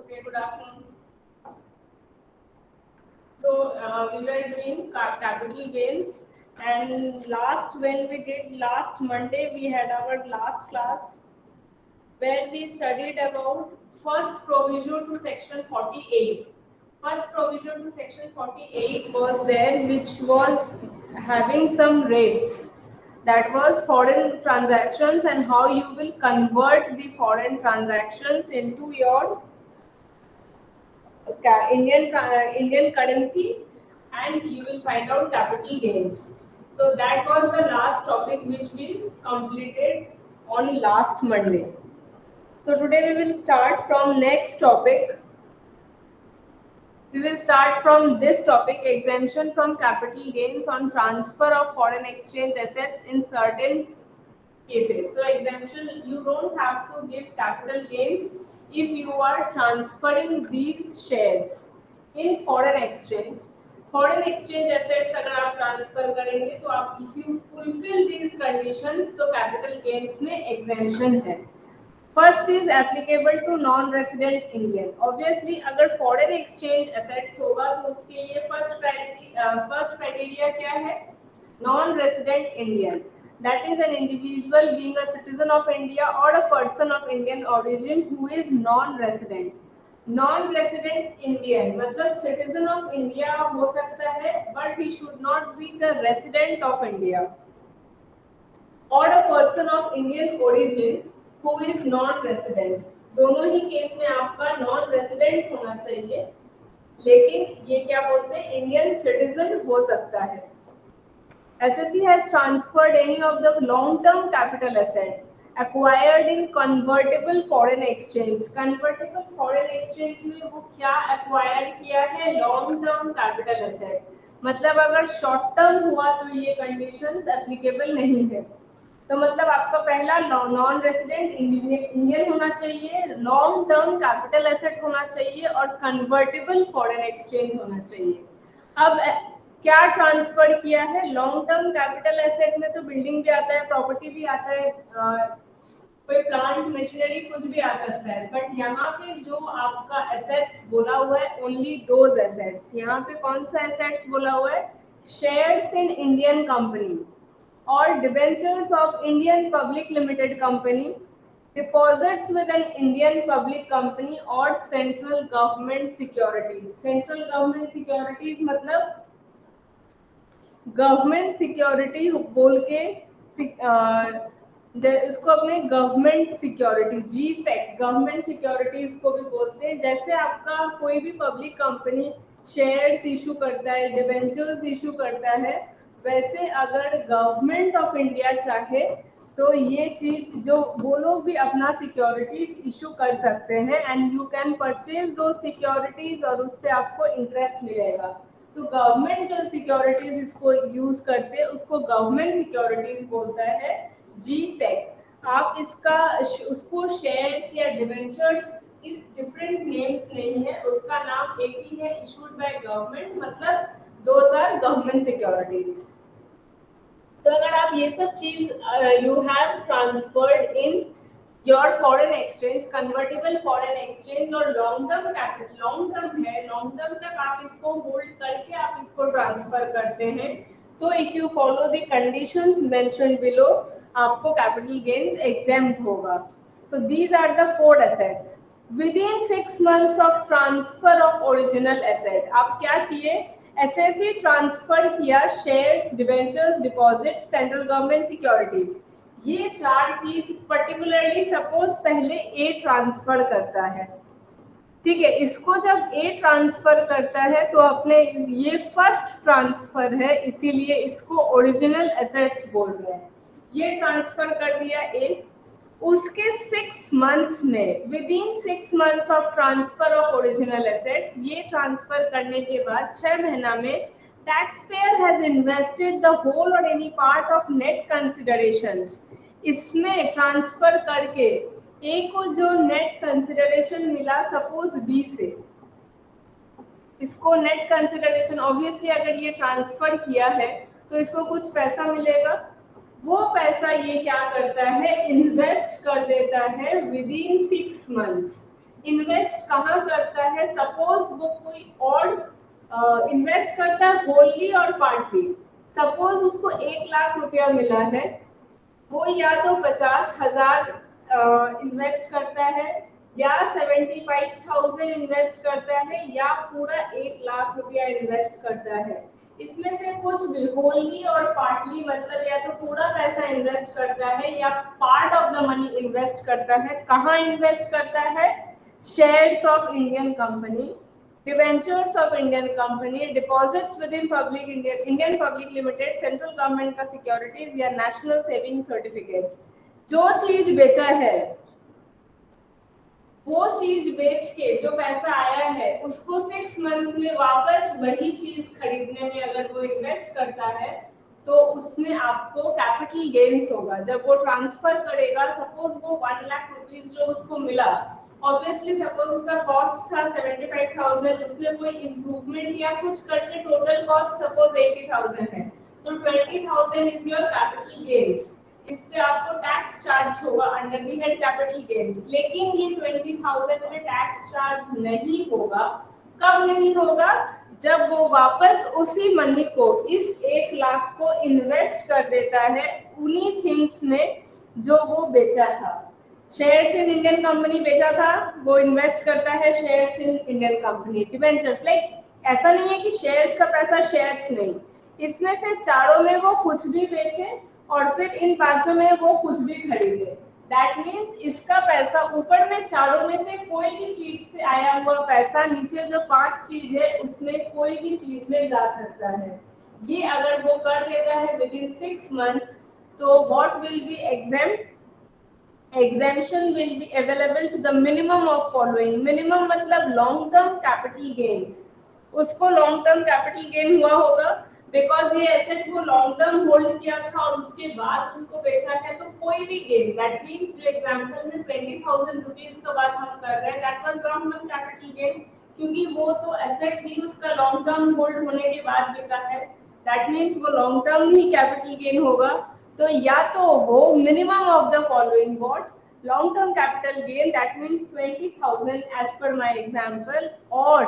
Okay, good afternoon. So we were doing capital gains, and when we did last Monday, we had our last class where we studied about first provision to section 48. First provision to section 48 was there, which was having some rates. That was foreign transactions and how you will convert the foreign transactions into your Indian currency, and you will find out capital gains. So that was the last topic which we completed on last Monday. So today we will start from next topic. We will start from this topic, exemption from capital gains on transfer of foreign exchange assets in certain cases. So exemption, you don't have to give capital gains if you are transferring these shares in foreign exchange. Foreign exchange assets अगर आप transfer करेंगे तो आप if you fulfill these conditions तो capital gains में exemption है. First is applicable to non resident Indian. Obviously अगर foreign exchange assets होगा तो उसके लिए फर्स्ट क्राइटेरिया क्या है? Non resident Indian. That is an individual being a citizen of India और a person of Indian origin who is non resident. Non resident Indian मतलब citizen of India हो सकता है but he should not be the resident of India, और a person of Indian origin who is non resident. दोनों ही case में आपका non resident होना चाहिए, लेकिन ये क्या बोलते हैं, इंडियन सिटीजन हो सकता है. SSC has transferred any of the long-term capital asset acquired in convertible foreign exchange. Convertible foreign exchange में वो क्या acquire किया है? Long-term capital asset. मतलब अगर short term हुआ तो ये conditions applicable नहीं है. तो मतलब आपका पहला नॉन रेसिडेंट इंडियन होना चाहिए, लॉन्ग टर्म कैपिटल एसेट होना चाहिए और कन्वर्टेबल फॉरेन एक्सचेंज होना चाहिए. अब क्या ट्रांसफर किया है? लॉन्ग टर्म कैपिटल एसेट में तो बिल्डिंग भी आता है, प्रॉपर्टी भी आता है, कोई प्लांट मशीनरी कुछ भी आ सकता है, बट यहाँ पे जो आपका एसेट्स बोला हुआ है ओनली दोज एसेट्स. यहाँ पे कौन सा एसेट्स बोला हुआ है? Shares in Indian company or debentures of Indian Public Limited Company, deposits with an Indian public company or central government securities. Central government securities मतलब गवर्नमेंट सिक्योरिटी बोल के इसको अपने गवर्नमेंट सिक्योरिटी जी सेट गवर्नमेंट सिक्योरिटीज को भी बोलते हैं. जैसे आपका कोई भी पब्लिक कंपनी शेयर्स इशू करता है, डिबेंचर्स इशू करता है, वैसे अगर गवर्नमेंट ऑफ इंडिया चाहे तो ये चीज जो वो लोग भी अपना सिक्योरिटीज इशू कर सकते हैं एंड यू कैन परचेज दो सिक्योरिटीज और उस पर आपको इंटरेस्ट मिलेगा. तो गवर्नमेंट जो सिक्योरिटीज इसको यूज करते हैं उसको गवर्नमेंट सिक्योरिटीज बोलता है जी सेट. आप इसका उसको शेयर्स या डिवेंचर्स इस डिफरेंट नेम्स नहीं है, उसका नाम एक ही है, इशूड बाय गवर्नमेंट, मतलब दोज आर गवर्नमेंट सिक्योरिटीज. तो अगर आप ये सब चीज you have transferred in your foreign exchange, convertible foreign exchange और long term capital, long term है, लॉन्ग टर्म तक आप इसको होल्ड करके आप इसको ट्रांसफर करते हैं, तो if you follow the conditions mentioned below आपको कैपिटल गेन्स एग्जेम्प्ट होगा. So these are the four assets. Within 6 months of transfer of original asset. आप क्या किए, एसएससी ट्रांसफर किया shares, debentures, deposit, central government securities. ये चार चीज particularly suppose पहले ए ट्रांसफर करता है, ठीक है, इसको जब ए ट्रांसफर करता है तो अपने ये फर्स्ट ट्रांसफर है, इसीलिए इसको ओरिजिनल एसेट्स बोल रहे हैं। ये ट्रांसफर कर दिया ए, उसके 6 months में, within 6 months of transfer of original assets, ये ट्रांसफर करने के बाद 6 महीना में taxpayer has invested the whole और any part of net considerations. इसमें ट्रांसफर करके ए को जो नेट कंसिडरेशन मिला सपोज बी से, इसको नेट कंसिडरेशन ऑब्वियसली अगर ये ट्रांसफर किया है तो इसको कुछ पैसा मिलेगा, वो पैसा ये क्या करता है, इन्वेस्ट कर देता है विद इन 6 months। इन्वेस्ट कहाँ करता है, सपोज वो कोई और इन्वेस्ट करता है होली और पार्टली। सपोज उसको 1 लाख रुपया मिला है, वो या तो 50,000 इन्वेस्ट करता है, या 75,000 इन्वेस्ट करता है, या पूरा 1 लाख रुपया इन्वेस्ट करता है। इसमें से कुछ भी होली और पार्टली मतलब या तो पूरा पैसा इन्वेस्ट करता है या part of the money invest करता है। कहाँ इन्वेस्ट करता है, shares of Indian company, debentures of Indian company, deposits with in public Indian public limited, central government का सिक्योरिटीज या नेशनल सेविंग सर्टिफिकेट्स। जो चीज बेचा है वो चीज बेच के जो पैसा आया है उसको 6 months में वापस वही चीज खरीदने में अगर वो इन्वेस्ट करता है तो उसमें आपको कैपिटल गेन्स होगा। जब वो ट्रांसफर करेगा, सपोज वो 1 लाख रुपीस जो उसको मिला, ऑब्वियसली सपोज उसका कॉस्ट था 75,000, उसमें कोई इम्प्रूवमेंट या कुछ करके टोटल कॉस्ट सपोज 80,000 है, तो 20,000 इज योर कैपिटल गेन्स। इस पे आपको टैक्स चार्ज होगा under the head capital gains, लेकिन ये 20,000 में टैक्स चार्ज नहीं होगा। कब नहीं होगा, जब वो वापस उसी मनी को, इस 1 लाख को इन्वेस्ट कर देता है उन्हीं थिंग्स में जो वो बेचा था। शेयर्स इन इंडियन कंपनी बेचा था, वो इन्वेस्ट करता है shares in Indian company. Debentures, like ऐसा नहीं है कि शेयर्स का पैसा शेयर्स नहीं, इसमें से चारों में वो कुछ भी बेचे और फिर इन पांचों में वो कुछ भी खरीदे। दैट मीन्स इसका पैसा ऊपर में चारों में से कोई भी चीज से आया हुआ पैसा नीचे जो 5 चीज है उसमें कोई भी चीज में जा सकता है। ये अगर वो कर देता है विद इन 6 months तो what will be exempt, exemption will be available to the minimum of following। minimum मतलब long term capital gains, उसको long term capital gain हुआ होगा बिकॉज ये एसेट को लॉन्ग टर्म होल्ड किया था और उसके बाद उसको बेचा है, तो कोई भी गेन, दैट मींस जो एग्जांपल में 20,000 रुपीस का बात हम कर रहे हैं, that was long term capital gain, क्योंकि वो तो एसेट ही उसका लॉन्ग टर्म होल्ड होने के बाद बिका है, दैट मींस वो लॉन्ग टर्म ही कैपिटल गेन होगा। तो या तो वो minimum of the following what, long term capital gain, that means 20,000 as per my example, or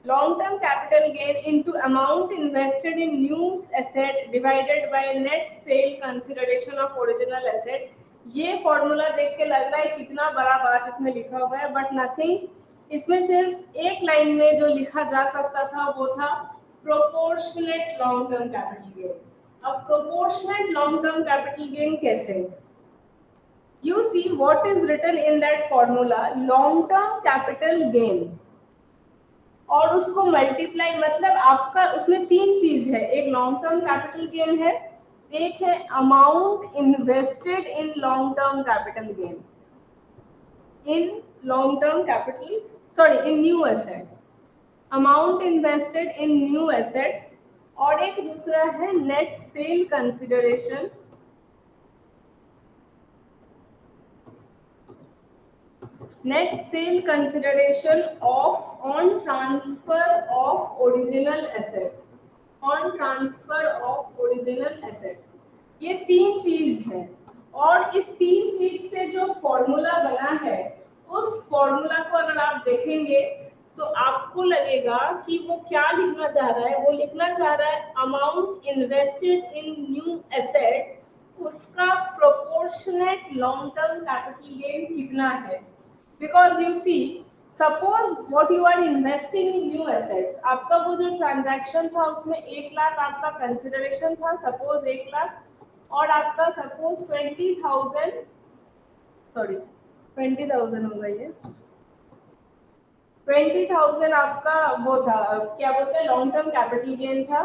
long term capital gain into amount invested in new asset divided by net sale consideration of original asset। ये formula देख के लग रहा है कितना बड़ा बात इसमें लिखा हुआ है, बट नथिंग, इसमें सिर्फ एक लाइन में जो लिखा जा सकता था वो था proportionate long term capital gain. अब proportionate long term capital gain कैसे, you see what is written in that formula, long term capital gain, और उसको मल्टीप्लाई, मतलब आपका उसमें 3 चीज है, एक लॉन्ग टर्म कैपिटल गेन है, एक है amount invested in long term capital gain, in long term capital sorry in new asset, amount invested in new asset, और एक दूसरा है net sale consideration, net sale consideration of on transfer of original asset, on transfer of original asset। ये 3 चीज है, और इस 3 चीज से जो फॉर्मूला बना है उस फॉर्मूला को अगर आप देखेंगे तो आपको लगेगा कि वो क्या लिखना चाह रहा है, वो लिखना चाह रहा है amount invested in new asset उसका proportionate long term capital gain कितना है। Because you see suppose what you are investing in new assets, आपका वो जो ट्रांजैक्शन था उसमें 1 लाख आपका कंसिडरेशन था, सपोज 1 लाख, और आपका सपोज 20,000, सॉरी 20,000 होगा ये, 20,000 आपका वो था, क्या बोलते हैं, लॉन्ग टर्म कैपिटल गेन था,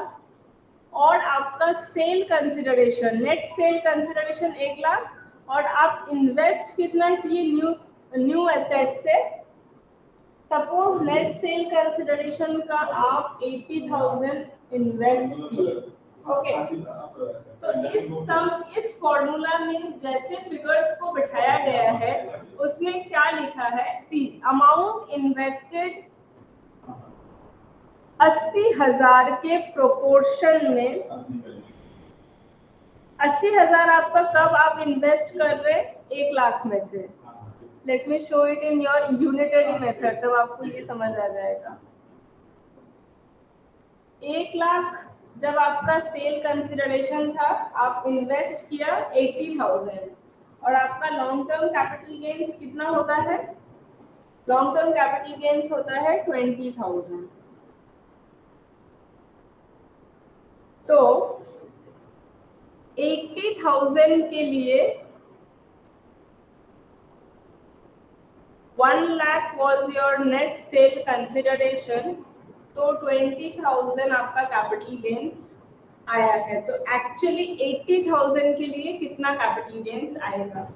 और आपका sale consideration, net sale consideration 1 lakh, और आप इन्वेस्ट कितना किए न्यू एसेट से, सपोज नेट सेल कंसिडरेशन का आप 80,000 इन्वेस्ट किए, ओके। तो इस फॉर्मूला में जैसे फिगर्स को बिठाया गया है उसमें क्या लिखा है, सी अमाउंट इन्वेस्टेड 80,000 के प्रोपोर्शन में, 80,000 आपका कब आप इन्वेस्ट कर रहे हैं, 1 लाख में से। Let me show it in your unitary method, तब आपको ये समझ आ जाएगा। 1 लाख जब आपका सेल कंसिडरेशन था, आप इन्वेस्ट किया 80,000, और आपका लॉन्ग टर्म कैपिटल गेन्स कितना होता है, लॉन्ग टर्म कैपिटल गेन्स होता है 20,000। तो 80,000 के लिए 1 lakh was your net sale consideration, तो 20,000 आपका कैपिटल गेन्स आया है। तो एक्चुअली 80,000 के लिए कितना कैपिटल गेन्स आएगा,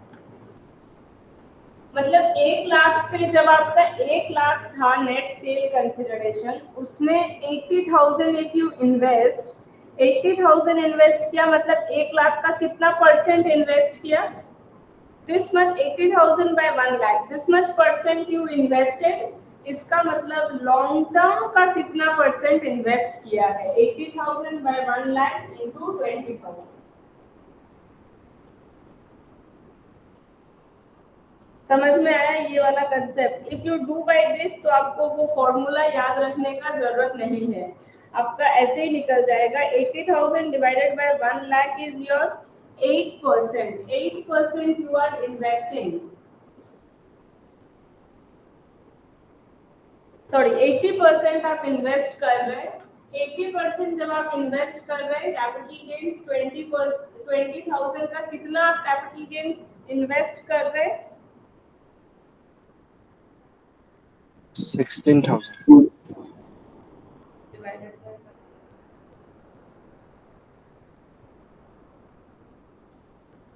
मतलब 1 लाख से जब आपका 1 लाख था नेट सेल कंसिडरेशन, उसमें 80,000 इफ यू इन्वेस्ट, 80,000 इन्वेस्ट किया, मतलब 1 लाख का कितना परसेंट इन्वेस्ट किया, this much 80,000 by 1 lakh, this much percent you invested, इसका मतलब लॉन्ग टर्म का कितना परसेंट इन्वेस्ट किया है, 80,000 by 1 lakh into 20,000। समझ में आया ये वाला concept? If you do buy this तो आपको वो फॉर्मूला याद रखने का जरूरत नहीं है, आपका ऐसे ही निकल जाएगा। 80,000 divided by 1 lakh is your 8%, 8% you are investing, sorry 80% आप इन्वेस्ट कर रहे हैं। 80% जब आप इन्वेस्ट कर रहे हैं, कैपिटल गेन्स 20,000 का कितना आप कैपिटल गेन्स इन्वेस्ट कर रहे हैं, 16,000 डिवाइडेड बाय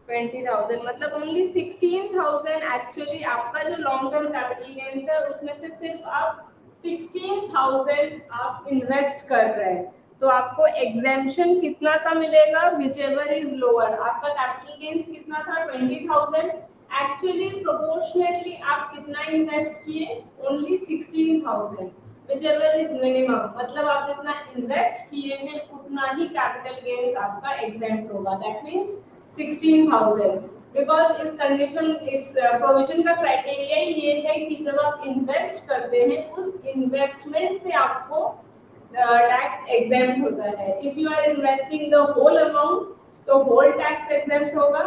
20,000, मतलब ओनली 16,000 एक्चुअली आपका जो लॉन्ग टर्म कैपिटल गेन्स है उसमें से सिर्फ आप 16,000 आप इन्वेस्ट कर रहे हैं। तो आपको एग्जेम्पशन कितना का मिलेगा, विचएवर इज लोअर। आपका कैपिटल गेन्स कितना था, 20,000, एक्चुअली प्रोपोर्शनेटली आप कितना इन्वेस्ट किए, ओनली 16,000, विचएवर इज मिनिमम, मतलब आप जितना इन्वेस्ट किए हैं उतना ही कैपिटल गेन्स आपका एग्जेम्प्ट होगा, दैट मींस 16,000। बिकॉज इस कंडीशन, इस प्रोविजन का क्राइटेरिया ये है कि जब आप इन्वेस्ट करते हैं उस इन्वेस्टमेंट पे आपको टैक्स एग्जेम्प्ट होता है। If you are investing the whole amount तो होल टैक्स एग्जेम्प्ट होगा,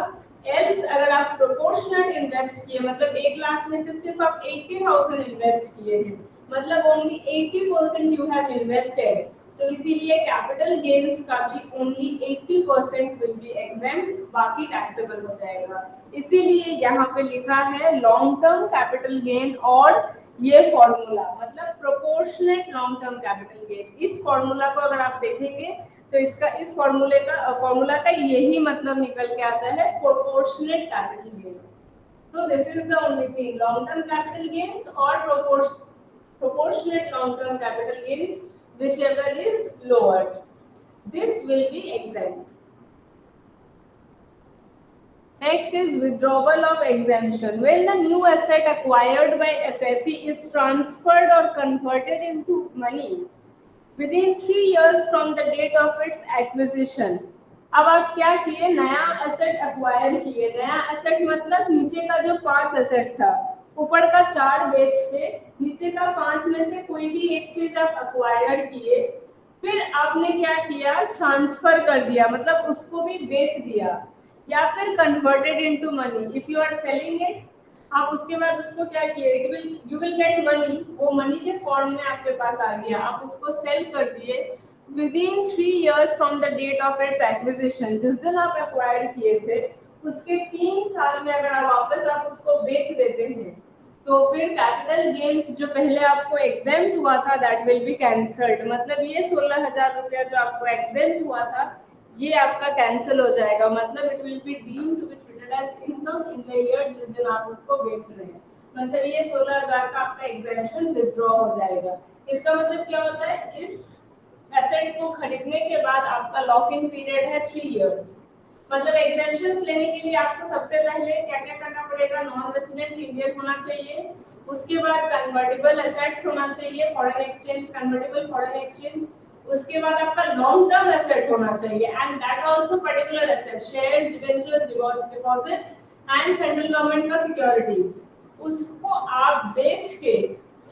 एल्स अगर आप प्रोपोर्शनल इन्वेस्ट किए, मतलब 1 लाख में से सिर्फ आप 80,000 इन्वेस्ट किए हैं, मतलब ओनली 80% यू हैव इन्वेस्टेड, तो इसीलिए कैपिटल गेन्स का भी ओनली 80% विल बी एग्जेम्प्ट, बाकी टैक्सेबल हो जाएगा। इसीलिए यहाँ पे लिखा है लॉन्ग टर्म कैपिटल गेन, और ये फॉर्मूला मतलब proportionate long term capital gain. इस फॉर्मूला को अगर आप देखेंगे तो इसका, इस फॉर्मूला का यही मतलब निकल के आता है, प्रोपोर्शनेट कैपिटल गेन। तो this is the only thing, long term capital gains और proportionate long term capital gains, whichever is lower, this will be exempt. Next is withdrawal of exemption. When the new asset acquired by assessee is transferred or converted into money within 3 years from the date of its acquisition. अब आप क्या किए, नया asset acquire किए, नया asset मतलब नीचे का जो 5 एसेट था, ऊपर का 4 बेच थे, नीचे का 5 में से कोई भी एक चीज आप एक्वायर किए, फिर आपने क्या किया, ट्रांसफर कर दिया, मतलब उसको भी बेच दिया, या फिर converted into money. If you are selling it आप उसके बाद उसको क्या किए, यू विल गेट मनी, वो मनी के फॉर्म में आपके पास आ गया, आप उसको सेल कर दिए within 3 years from the date of its acquisition. जिस दिन आप एक्वायर किए थे उसके 3 साल में अगर आप वापस आप उसको बेच देते हैं तो फिर कैपिटल गेन्स जो पहले आपको एग्जेम्प्ट हुआ था दैट विल बी कैंसल्ड। मतलब ये 16,000 रुपया जो आपको एग्जेम्प्ट हुआ था ये आपका कैंसिल हो जाएगा, मतलब it will be deemed to be treated as income in the year जिस दिन आप उसको बेच रहे हैं। मतलब ये 16,000 का आपका एग्जेम्पशन विथड्रॉ हो जाएगा। इसका मतलब क्या होता है, इस एसेट को खरीदने के बाद आपका लॉक इन पीरियड है 3 इयर्स। मतलब एग्जेम्पशंस लेने के लिए आपको सबसे पहले क्या क्या करना पड़ेगा, नॉन रेसिडेंट इंडियन होना चाहिए, उसके बाद कन्वर्टेबल एसेट्स होना चाहिए, foreign exchange, convertible foreign exchange, उसके बाद आपका लॉन्ग टर्म एसेट होना चाहिए and that also particular asset, shares, debentures, deposits and central government का सिक्योरिटीज। उसको आप बेच के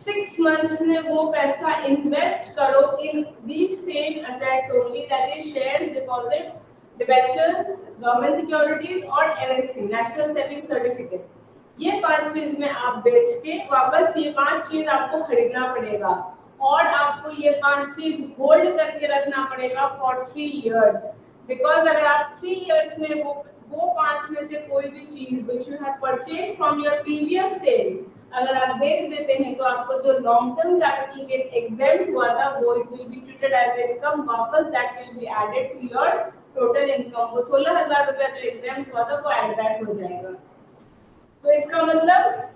6 मंथ्स में वो पैसा इन्वेस्ट करो in these same assets only, that is shares, deposits, debentures, government securities और एनएससी, नेशनल सेविंग सर्टिफिकेट। ये 5 चीज में आप बेच के वापस ये 5 चीज आपको खरीदना पड़ेगा और आपको ये 5 चीज होल्ड करके रखना पड़ेगा फॉर 3 इयर्स। बिकॉज अगर आप 3 इयर्स में वो 5 में से कोई भी चीज which you have purchase from your previous sale अगर आप बेच देते हैं तो आपको जो long term capital gain exempt हुआ था वो it will be treated as income, वापस that will be added to your total income. वो 16,000 रुपया जो एग्जेम्प्ट हुआ था वो एड बैक हो जाएगा। तो इसका मतलब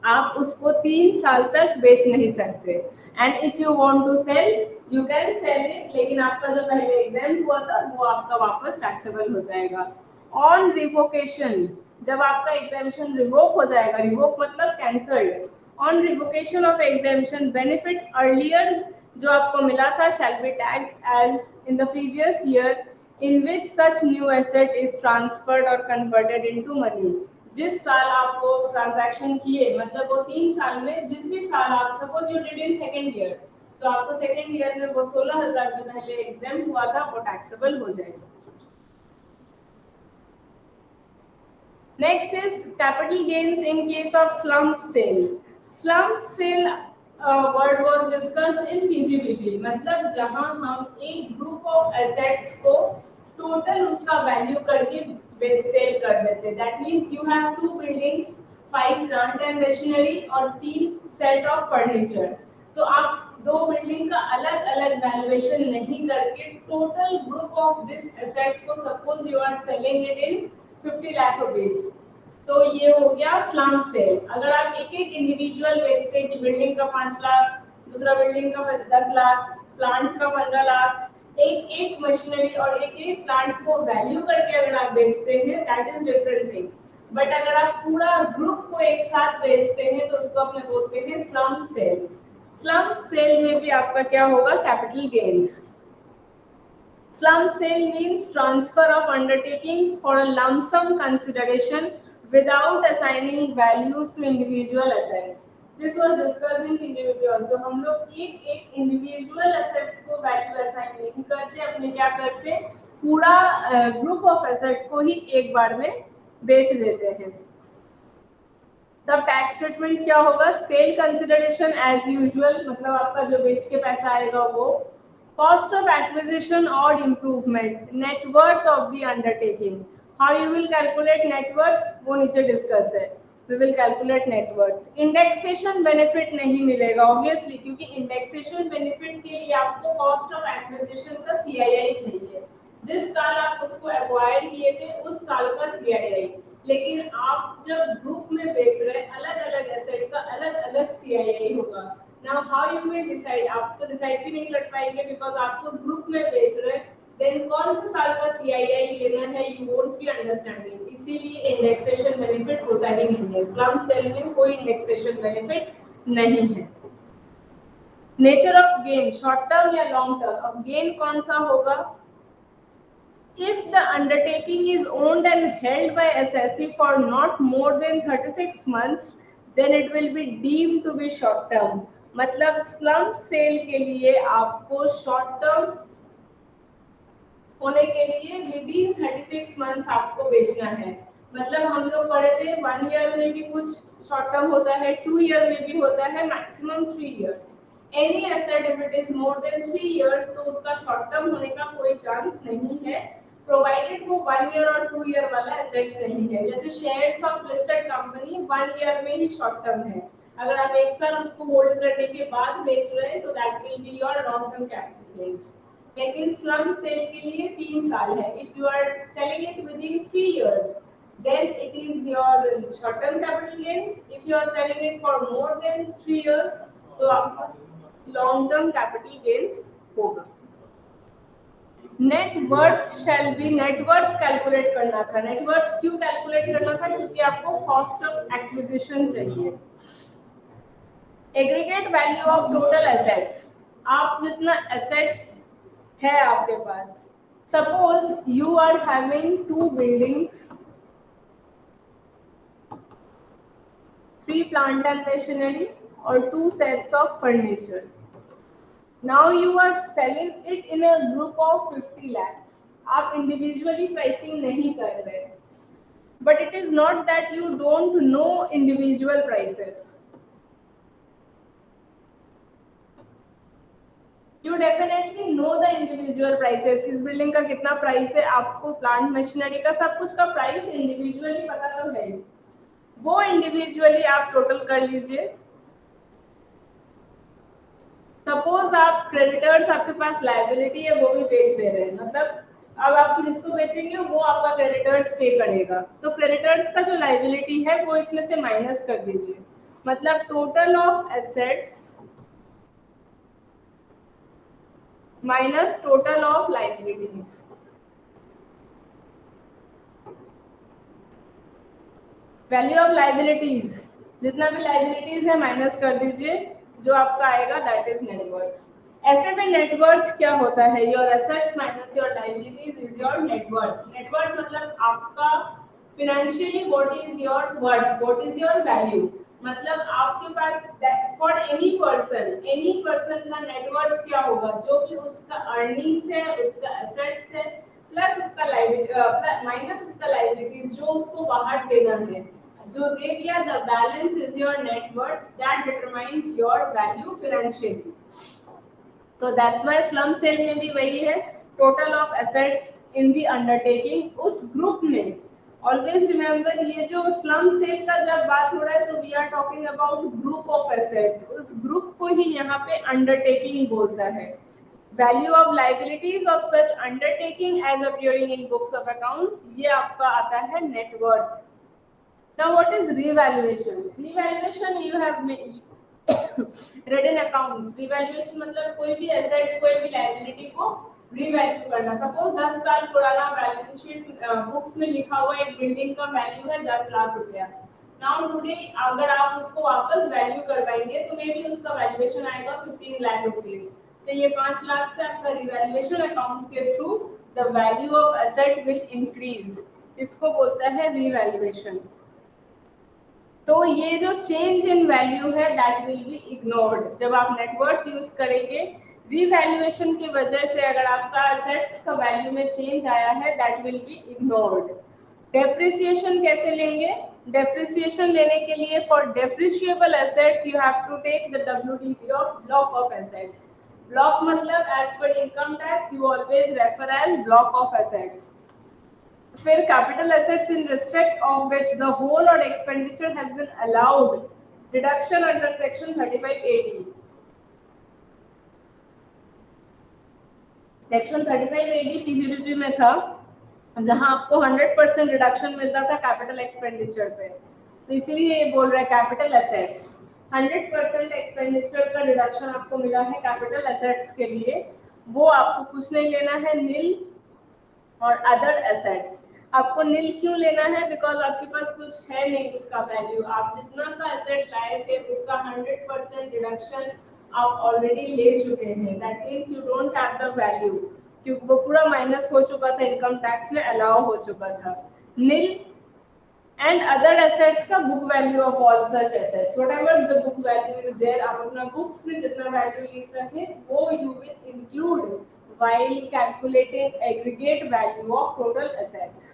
आप उसको 3 साल तक बेच नहीं सकते and if you want to sell you can sell it, लेकिन आपका जो पहले एग्जाम हुआ था वो आपका वापस टैक्सेबल हो जाएगा। ऑन रिवोकेशन, जब आपका एग्जामिशन रिवोक हो जाएगा, रिवोक मतलब cancelled, on revocation of exemption benefit earlier जो आपको मिला था shall be taxed as in the previous year in which such new asset is transferred or converted into money। जिस साल आपको ट्रांजैक्शन किए मतलब वो 3 साल में जिस भी साल आप suppose you did in second year तो आपको सेकंड ईयर में वो 16,000 जो पहले एग्जाम हुआ था वो टैक्सेबल हो जाएगा। Next is capital gains in case of slump sale. Slump sale word was discussed in feasibility, मतलब जहां हम एक ग्रुप ऑफ एसेट्स को टोटल उसका वैल्यू करके सेल कर देते हैं। That means you have 2 buildings, 5 plant and machinery और 3 सेट ऑफ फर्नीचर। तो आप 2 बिल्डिंग का अलग अलग वैल्यूएशन नहीं करके total group of this asset को suppose you are selling it in 50 lakh rupees, तो ये हो गया स्लम सेल। अगर आप एक एक इंडिविजुअल बेचते हैं कि बिल्डिंग का 5 लाख, दूसरा बिल्डिंग का 10 लाख, प्लांट का 15 लाख, एक एक मशीनरी और एक एक प्लांट को वैल्यू करके अगर आप बेचते हैं that is different thing. But अगर आप पूरा ग्रुप को एक साथ बेचते हैं तो उसको अपने बोलते हैं स्लम सेल। स्लम सेल में भी आपका क्या होगा, capital gains. Slump sale means transfer of undertakings for a lump sum consideration without assigning values to individual assets. This was discussed in feasibility also. हम लोग एक एक individual assets को value assign नहीं करते, अपने क्या करते, पूरा group of asset को ही एक बार में बेच देते हैं। तब टैक्स ट्रीटमेंट क्या होगा, सेल कंसिडरेशन एज यूजुअल, मतलब आपका जो बेच के पैसा आएगा वो, cost of acquisition or improvement, net worth of the undertaking। how you will calculate net worth वो नीचे डिस्कस है, we will calculate net worth। indexation benefit नहीं मिलेगा obviously, क्योंकि indexation benefit के लिए आपको cost of acquisition का CII चाहिए, जिस साल आप उसको एक्वायर किए थे उस साल का CII। लेकिन आप जब ग्रुप में बेच रहे हैं अलग अलग एसेट का अलग अलग CII होगा। Now how you will decide, आप तो डिसाइड भी नहीं कर पाएंगे बिकॉज आप तो ग्रुप में बेच रहे हैं, देन कौन से साल का CII लेना है यू वोंट बी अंडरस्टैंडिंग, इसीलिए इंडेक्सेशन बेनिफिट होता ही नहीं है। स्लम सेल में कोई इंडेक्सेशन बेनिफिट नहीं है। Nature of gain, short term या लॉन्ग टर्म। अब गेन कौन सा होगा, if the undertaking is owned and held by assessee for not more than 36 months then it will be deemed to be short term। मतलब slump sale के लिए आपको short term होने के लिए विदिन 36 मंथ्स आपको बेचना है। मतलब हम लोग पढ़े थे 1 ईयर में भी कुछ शॉर्ट टर्म होता है, 2 ईयर में भी होता है, maximum 3 years. Any asset if it is more than 3 years तो उसका शॉर्ट टर्म होने का कोई चांस नहीं है, प्रोवाइडेड वो 1 ईयर और 2 ईयर वाला एसेट्स नहीं है। जैसे shares of listed company 1 year में ही शॉर्ट टर्म है, अगर आप एक साल उसको होल्ड करने के बाद बेच रहे हैं तो that will be your long term capital gains. लेकिन स्लम सेल के लिए 3 साल है। If you are selling it within 3 years then it is your short term capital gains. If you are selling it for more than 3 years तो आपका long term capital gains होगा। Net worth shall be, net worth calculate करना था। Net worth क्यों calculate करना था? क्योंकि आपको कॉस्ट ऑफ एक्विजिशन चाहिए। Aggregate value of total assets, आप जितना एसेट्स है आपके पास, suppose you are having 2 buildings, 3 plant and machinery or 2 sets of furniture. Now you are selling it in a group of 50 lakhs. आप individually pricing नहीं कर रहे, but it is not that you don't know individual prices. You definitely know the individual prices. इस building का कितना price है, आपको plant machinery का सब कुछ का प्राइस इंडिविजुअली पता तो है, वो इंडिविजुअली आप टोटल कर लीजिए। सपोज आप क्रेडिटर्स, आपके पास लायबिलिटी है, वो भी बेच दे रहे हैं, मतलब अब आप जिसको बेचेंगे वो आपका क्रेडिटर्स पे करेगा, तो क्रेडिटर्स का जो लायबिलिटी है वो इसमें से माइनस कर दीजिए। मतलब total of assets minus total of liabilities. Value of liabilities, जितना भी लायबिलिटीज है माइनस कर दीजिए, जो आपका आएगा दैट इज नेटवर्थ। ऐसे में नेटवर्थ क्या होता है? Your assets minus your liabilities is your net worth. Net worth मतलब आपका financially what is your worth, what is your value. मतलब आपके पास फॉर एनी पर्सन का नेटवर्थ क्या होगा? जो भी उसका अर्निंग्स है, उसका एसेट्स है, प्लस उसका माइनस उसका लायबिलिटीज, जो उसको बाहर देना है, जो दे दिया, the balance is your net worth, that determines your value financially. तो दैट्स व्हाई स्लम सेल में भी वही है, total of assets in the undertaking उस ग्रुप में। ऑलवेज रिमेंबर, ये जो स्लम सेल का जब बात हो रहा है तो we are talking about group of assets, उस ग्रुप को ही यहाँ पे अंडरटेकिंग बोलता है। Value of liabilities of such undertaking as appearing in books of accounts, ये आपका आता है net worth. Now what is revaluation? Revaluation you have read in accounts. Revaluation मतलब कोई भी asset, कोई भी liability को revalue करना। Suppose 10 साल पुराना बैलेंस शीट बुक्स में लिखा हुआ एक बिल्डिंग का वैल्यू है 10 लाख रुपया। Now today अगर आप उसको वापस वैल्यू करवाएंगे तो मे बी उसका वैल्यूएशन आएगा 15 लाख रुपीस। तो ये 5 लाख से आपका रिवैल्यूएशन अकाउंट के through the value of asset will increase, इसको बोलता है रिवैल्यूएशन। तो ये जो चेंज इन वैल्यू है दैट विल बी इग्नोर्ड। जब आप नेटवर्थ यूज करेंगे, रिवैल्यूएशन की वजह से अगर आपका एसेट्स का वैल्यू में चेंज आया है that will be ignored. Depreciation कैसे लेंगे? डेप्रिसिएशन लेने के लिए for depreciable assets you have to take the WDT of block of assets. Block मतलब एज पर income tax you always refer as block of assets. फिर capital assets in respect of which the whole और expenditure has been allowed deduction under section 3580। Section 3580 PGDP में था, जहां आपको 100% reduction मिलता था कैपिटल एक्सपेंडिचर पे, तो इसीलिए ये बोल रहा है कैपिटल एसेट्स 100% एक्सपेंडिचर का रिडक्शन आपको मिला है कैपिटल एसेट्स के लिए, वो आपको कुछ नहीं लेना है, नील। और अदर एसेट्स आपको नील क्यों लेना है? बिकॉज आपके पास कुछ है नहीं उसका वैल्यू, आप जितना का एसेट लाए थे उसका 100% डिडक्शन आप ऑलरेडी ले चुके हैं, that means you don't have the value, क्योंकि वो पूरा माइनस हो चुका था, इनकम टैक्स में अलाउ हो चुका था। नील एंड अदर एसेट्स का book value of all such assets, whatever the book value is there, आप अपना बुक्स में जितना वैल्यू लिख रहे हैं वो you will include while calculating aggregate value of total assets.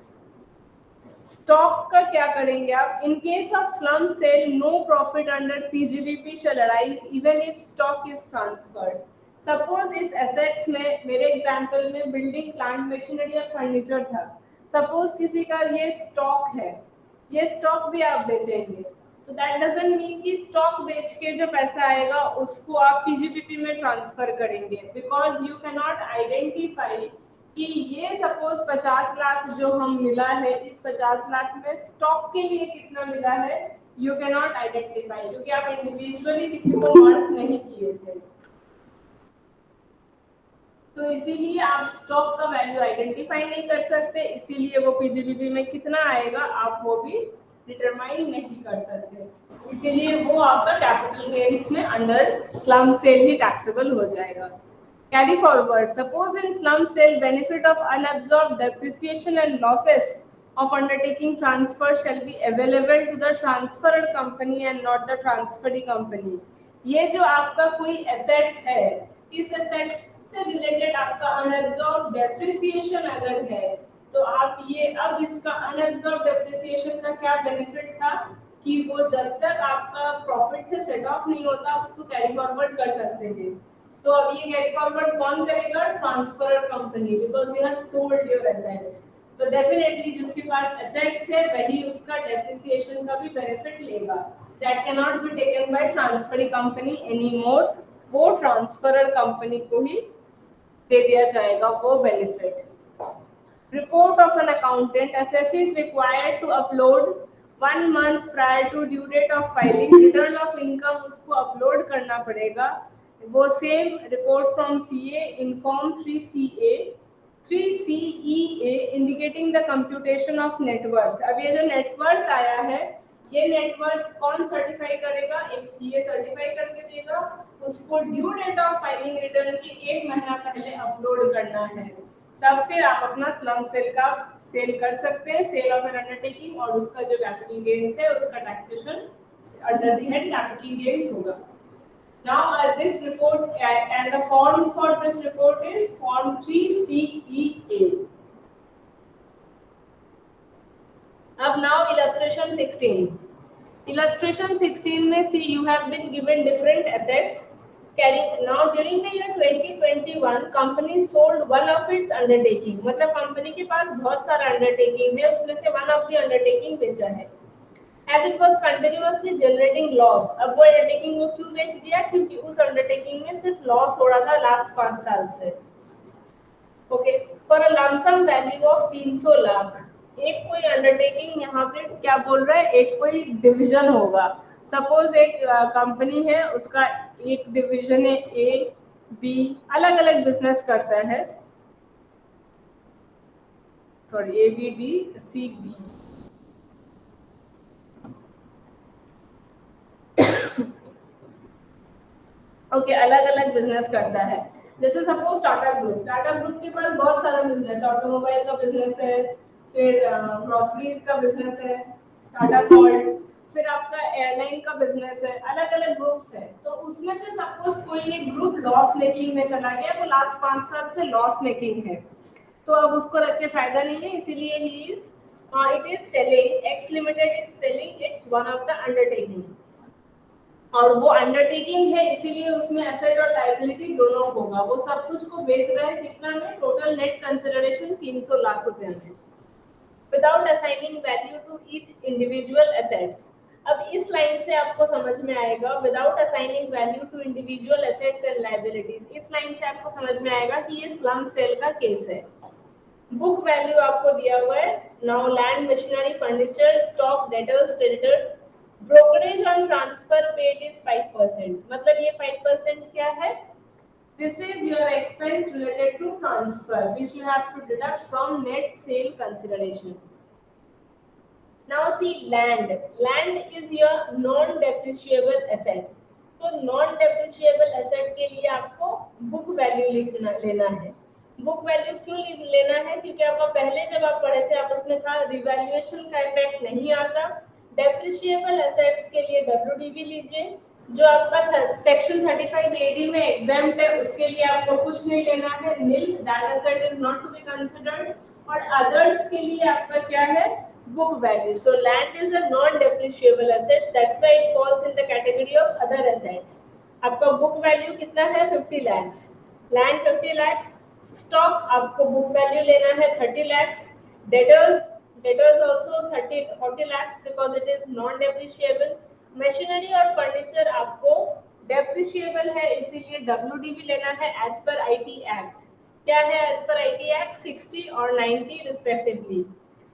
Stock का क्या करेंगे आप? In case of slump sale no profit under PGBP shall arise even if stock is transferred. Suppose इस एसेट्स में, मेरे एग्जांपल में बिल्डिंग प्लांट मशीनरी और furniture था, सपोज किसी का ये स्टॉक है, ये स्टॉक भी आप बेचेंगे, तो दैट डजंट मीन कि स्टॉक बेच के जो पैसा आएगा उसको आप पीजीबीपी में ट्रांसफर करेंगे, because you can not identify कि ये सपोज 50 लाख जो हम मिला है, इस 50 लाख में स्टॉक के लिए कितना मिला है, यू कैन नॉट आइडेंटिफाई, क्योंकि आप इंडिविजुअली किसी को मार्क नहीं किए थे। तो इसीलिए आप स्टॉक का वैल्यू आइडेंटिफाई नहीं कर सकते, इसीलिए वो पीजीबीपी में कितना आएगा आप वो भी डिटरमाइन नहीं कर सकते, इसीलिए वो आपका कैपिटल गेन्स में अंडर स्लम सेल ही टैक्सेबल हो जाएगा। Carry forward. Suppose in slum sale, benefit of unabsorbed depreciation and losses of undertaking transfer shall be available to the transferred company and not the transferee company. ये जो आपका कोई asset है, इस asset से related आपका अनअब्सॉर्ब्ड डेप्रिसिएशन अगर है, तो आप ये अब इसका अनअब्सॉर्ब्ड डेप्रिसिएशन का क्या बेनिफिट था कि वो जब तक आपका प्रॉफिट से सेट ऑफ नहीं होता आप उसको कैरी फॉरवर्ड कर सकते हैं। तो अब ये कैरी फॉरवर्ड कौन करेगा? Transferor company, because you have sold your assets. तो डेफिनेटली जिसके पास एसेट्स है वही उसका डेप्रिसिएशन का भी बेनिफिट लेगा। That can not be taken by transferring company any more, वो ट्रांसफरर कंपनी को ही दे दिया जाएगा वो benefit. Report of an accountant, assessee is required to upload 1 month prior to due date of filing return of income, उसको upload करना पड़ेगा। वो same report from CA in form 3CEA indicating the computation of net worth. अब ये जो net worth आया है, ये नेटवर्थ कौन सर्टिफाई करेगा? एक सीए सर्टिफाई करके देगा, उसको due date of filing return के 1 महीना पहले अपलोड करना है, तब फिर आप अपना स्लम सेल का सेल कर सकते हैं, सेल ऑफ एन अंडरटेकिंग, और उसका जो कैपिटल गेन्स है उसका taxation under the head capital gains होगा। Now this report and the form for this report is form 3CEA. अब now illustration 16. Illustration 16 में see you have been given different assets. Now during the year 2021 company sold one of its undertaking, मतलब company के पास बहुत सारा undertaking है, उसमें से one of the undertaking बेचा है। As it was continuously generating loss, अब वो अंडरटेकिंग वो क्यों बेच दिया? क्योंकि उस अंडरटेकिंग में सिर्फ लॉस हो रहा था लास्ट 5 साल से। Okay, for a lump sum value of 300 lakh, एक कोई अंडरटेकिंग यहाँ पे क्या बोल रहा है? एक कोई डिवीजन होगा। सपोज एक कंपनी है, उसका एक डिवीजन है ए बी, अलग अलग बिजनेस करता है, sorry A B D C D, okay, अलग अलग बिजनेस करता है। जैसे suppose Tata group, Tata group के पास बहुत सारा बिजनेस, ऑटोमोबाइल का बिजनेस है, फिर ग्रोसरीज का बिजनेस है, टाटा सॉल्ट, फिर आपका एयरलाइन का बिजनेस है, अलग अलग ग्रुप्स है। तो उसमें से सपोज कोई एक ग्रुप लॉस मेकिंग में चला गया, वो लास्ट 5 साल से लॉस मेकिंग है, तो अब उसको रख के फायदा नहीं है, इसीलिए he is it is selling, x limited is selling it's one of the undertaking, और वो अंडरटेकिंग है इसीलिए उसमें एसेट और लायबिलिटी दोनों होगा। वो सब कुछ को बेच रहा है कितना में? टोटल नेट कंसिडरेशन 300 लाख रुपए में, without assigning value to each individual assets. अब इस लाइन से आपको समझ में आएगा, without assigning value to individual assets and liabilities, इस लाइन से आपको समझ में आएगा कि ये स्लम सेल का केस है। बुक वैल्यू आपको दिया हुआ है, now land machinery furniture stock debtors creditors, brokerage on transfer paid is 5%, मतलब ये 5% क्या है? This is your expense related to transfer which you have to deduct from net sale consideration. Now see land, land is your non depreciable asset, तो non depreciable asset के लिए आपको book value लेना है। बुक वैल्यू क्यों लेना है? क्योंकि आपको पहले जब आप पढ़े थे आप उसमें था रिवैल्यूएशन का इफेक्ट नहीं आता। डेप्रिशिएबल एसेट्स के लिए WDV लीजिए, जो आपका सेक्शन 35 AD में एग्जाम्प्ट है उसके लिए आपको कुछ नहीं लेना है, nil, that asset is not to be considered. और अदर्स के लिए आपका क्या है? book value. So land is a non-depreciable asset. That's why it falls in the category of other assets. आपका book value कितना है 50 lakhs. Land 50 lakhs. Stock आपको book value लेना है 30 lakhs. Debtors also 40 lakhs because it is non-depreciable. Machinery और furniture आपको depreciable है इसीलिए WDV लेना है as per IT Act. क्या है as per IT Act 60 और 90 respectively.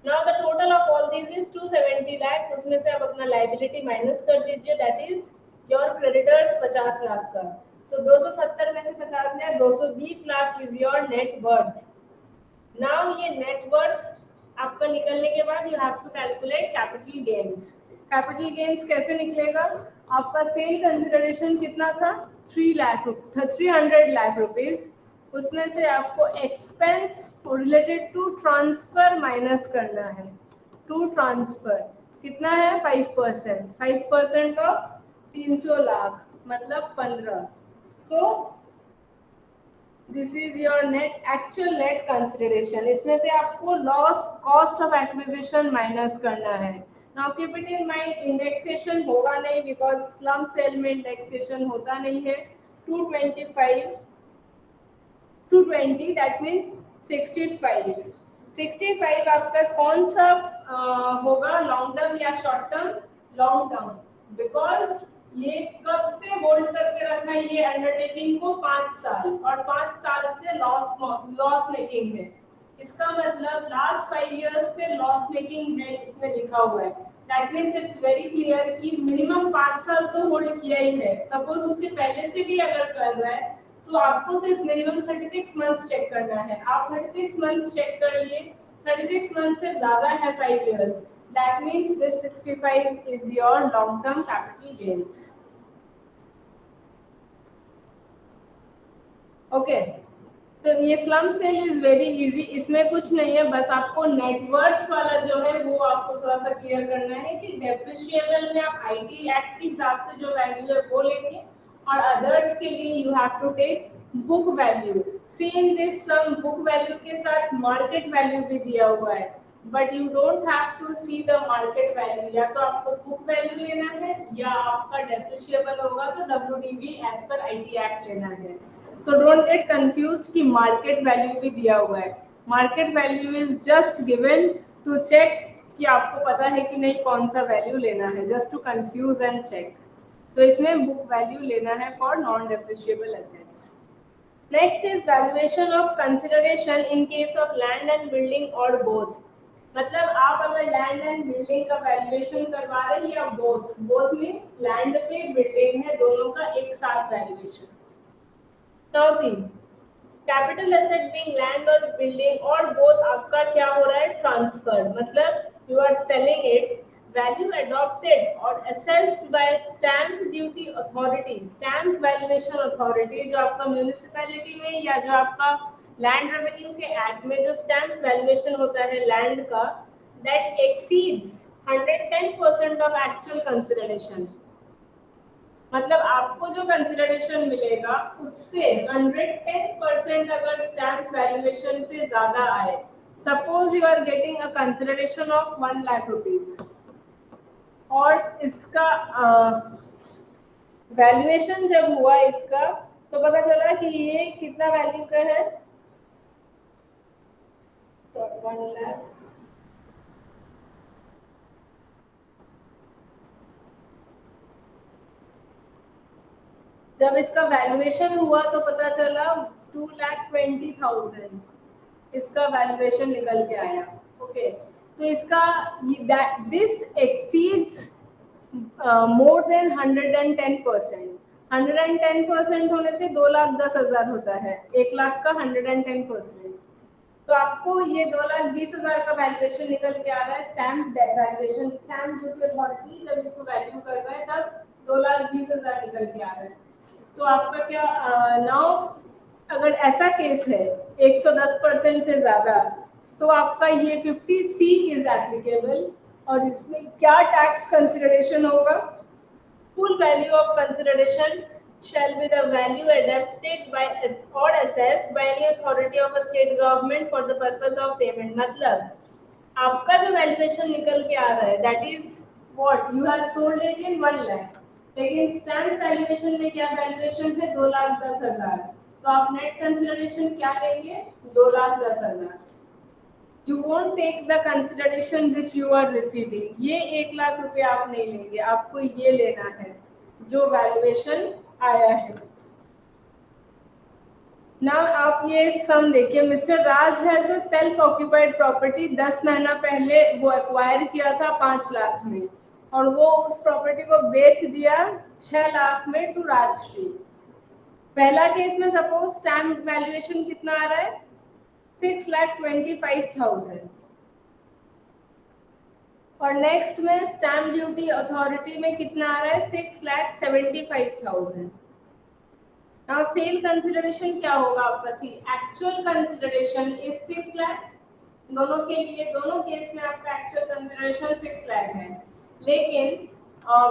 Now the total of all these is 270 lakhs. उसमें से आप अपना liability minus कर दीजिए. That is your creditors 50 lakh का. तो 270 में से 50 गया 220 lakh is your net worth. Now ये net worth आपका निकलने के बाद you have to calculate capital gains. Capital gains कैसे निकलेगा? आपका sale consideration कितना था? 300 lakh rupees. उसमें से आपको expense related to transfer minus करना है. टू ट्रांसफर कितना है 5%. 5% ऑफ 300 लाख मतलब 15. So this is your net actual net consideration. इसमें से आपको loss cost of acquisition minus करना है. Now keep it in mind indexation होगा नहीं बिकॉज स्लम सेल में इंडेक्सेशन होता नहीं है. 220 that means 65. 65 आपका कौन सा होगा लॉन्ग टर्म या short term? Long term. Because ये कब से होल्ड करके रखा है ये अंडरटेकिंग को 5 साल और 5 साल से लॉस मेकिंग है. इसका मतलब लास्ट 5 इयर्स से लॉस मेकिंग है इसमें लिखा हुआ है. That means it's very clear कि मिनिमम 5 साल तो होल्ड किया ही है. सपोज उसके पहले से भी अगर कर रहा है तो आपको सिर्फ मिनिमम 36 मंथ्स चेक करना है. आप 36 मंथ्स चेक कर लिए. 36 मंथ से ज्यादा है 5 years. That means this 65 is your long term capital gains. Okay. तो ये slump cell is very easy. इसमें कुछ नहीं है बस आपको नेटवर्थ वाला जो है वो आपको थोड़ा सा क्लियर करना है कि डेप्रिशिएबल में आप आईटी एक्ट के हिसाब से जो वैल्यू है वो लेंगे और अदर्स के लिए you have to take book value. See in this sum book value के साथ मार्केट वैल्यू भी दिया हुआ है but you don't have to see the market value. या तो आपको बुक वैल्यू लेना है या आपका डेप्रिशिएबल होगा तो WDV as per IT act लेना है. सो डोंट गेट कंफ्यूज्ड कि मार्केट वैल्यू भी दिया हुआ है. Market value is just given to check कि आपको पता है कि नहीं कौन सा वैल्यू लेना है. Just to confuse and check. तो इसमें बुक वैल्यू लेना है for non depreciable assets. Next is valuation of consideration in case of land and building और बोथ. मतलब आप अगर लैंड एंड बिल्डिंग का वैल्यूएशन करवा रहे हैं या बोथ मींस लैंड पे बिल्डिंग है दोनों का एक साथ valuation. Now see capital asset being land और बिल्डिंग और बोथ आपका क्या हो रहा है ट्रांसफर. मतलब you are selling it. Value adopted or assessed by stamp duty authority. Stamp valuation authority जो आपका म्यूनिसिपैलिटी में या जो आपका लैंड रेवेन्यू के एक्ट में जो स्टैम्प वैल्यूएशन होता है लैंड का that exceeds 110% of actual consideration. मतलब आपको जो कंसिडरेशन मिलेगा उससे 110% अगर स्टैम्प वैल्यूएशन से ज्यादा आए. Suppose you are getting a consideration of 1 lakh rupees और इसका वैल्यूएशन जब हुआ इसका तो पता चला कि ये कितना वैल्यू का है. तो 1 लाख जब इसका वैल्यूएशन हुआ तो पता चला 2,20,000 इसका वैल्यूएशन निकल के आया. ओके. तो इसका दिस एक्सीड्स मोर देन 110%. 110% होने से 2,10,000 होता है. 1 लाख का 110%. तो आपको ये 2,20,000 का वैल्यूएशन निकल के आ रहा है. Stamp valuation stamp duty authority जब इसको वैल्यू कर रहा है तब 2,20,000 निकल के आ रहा है. तो आपका क्या नाउ अगर ऐसा केस है 110% से ज्यादा तो आपका ये 50C इज एप्लीकेबल. और इसमें क्या टैक्स कंसिडरेशन होगा? Full value of consideration shall be the value adapted by or assessed by any authority of a state government for the purpose of payment. मतलब आपका जो वैल्यूएशन निकल के आ रहा है that is what you have sold it in 1 lakh, लेकिन stamp valuation में क्या वैल्यूएशन है 2,10,000, तो आप नेट कंसिडरेशन क्या लेंगे 2,10,000। You won't take the consideration which you are receiving, ये 1 लाख रुपए आप नहीं लेंगे, आपको ये लेना है जो वैल्यूएशन आया है ना। आप ये सम देखिए, mister Raj has a self occupied property, 10 महीना पहले वो एक्वायर किया था 5 लाख में और वो उस प्रॉपर्टी को बेच दिया 6 लाख में टू राजश्री। पहला केस में सपोज स्टैम्प वैल्यूएशन कितना आ रहा है 6,25,000 और नेक्स्ट में स्टैम्प ड्यूटी अथॉरिटी में कितना आ रहा है 6,75,000। नाउ सेल कंसिडरेशन क्या होगा आपका, सी एक्चुअल कंसिडरेशन इज 6 लाख, दोनों के लिए दोनों केस में आपका एक्चुअल कंसिडरेशन 6 लाख है, लेकिन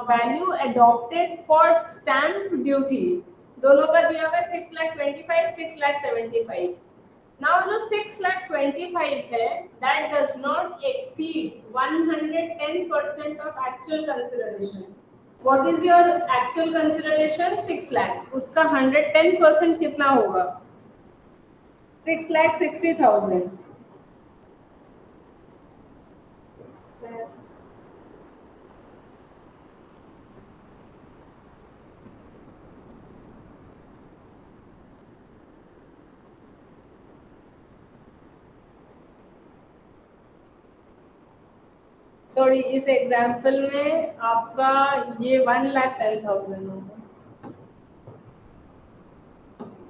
value adopted for stamp duty दोनों का दिया हुआ है 6,25,000 6,75,000। नाउ जो 6,25,000 है that does not exceed 110% of actual consideration. What is your actual consideration 6 lakh, उसका 110% कितना होगा 6,60,000। सॉरी, इस एग्जाम्पल में आपका ये 1,10,000 होगा,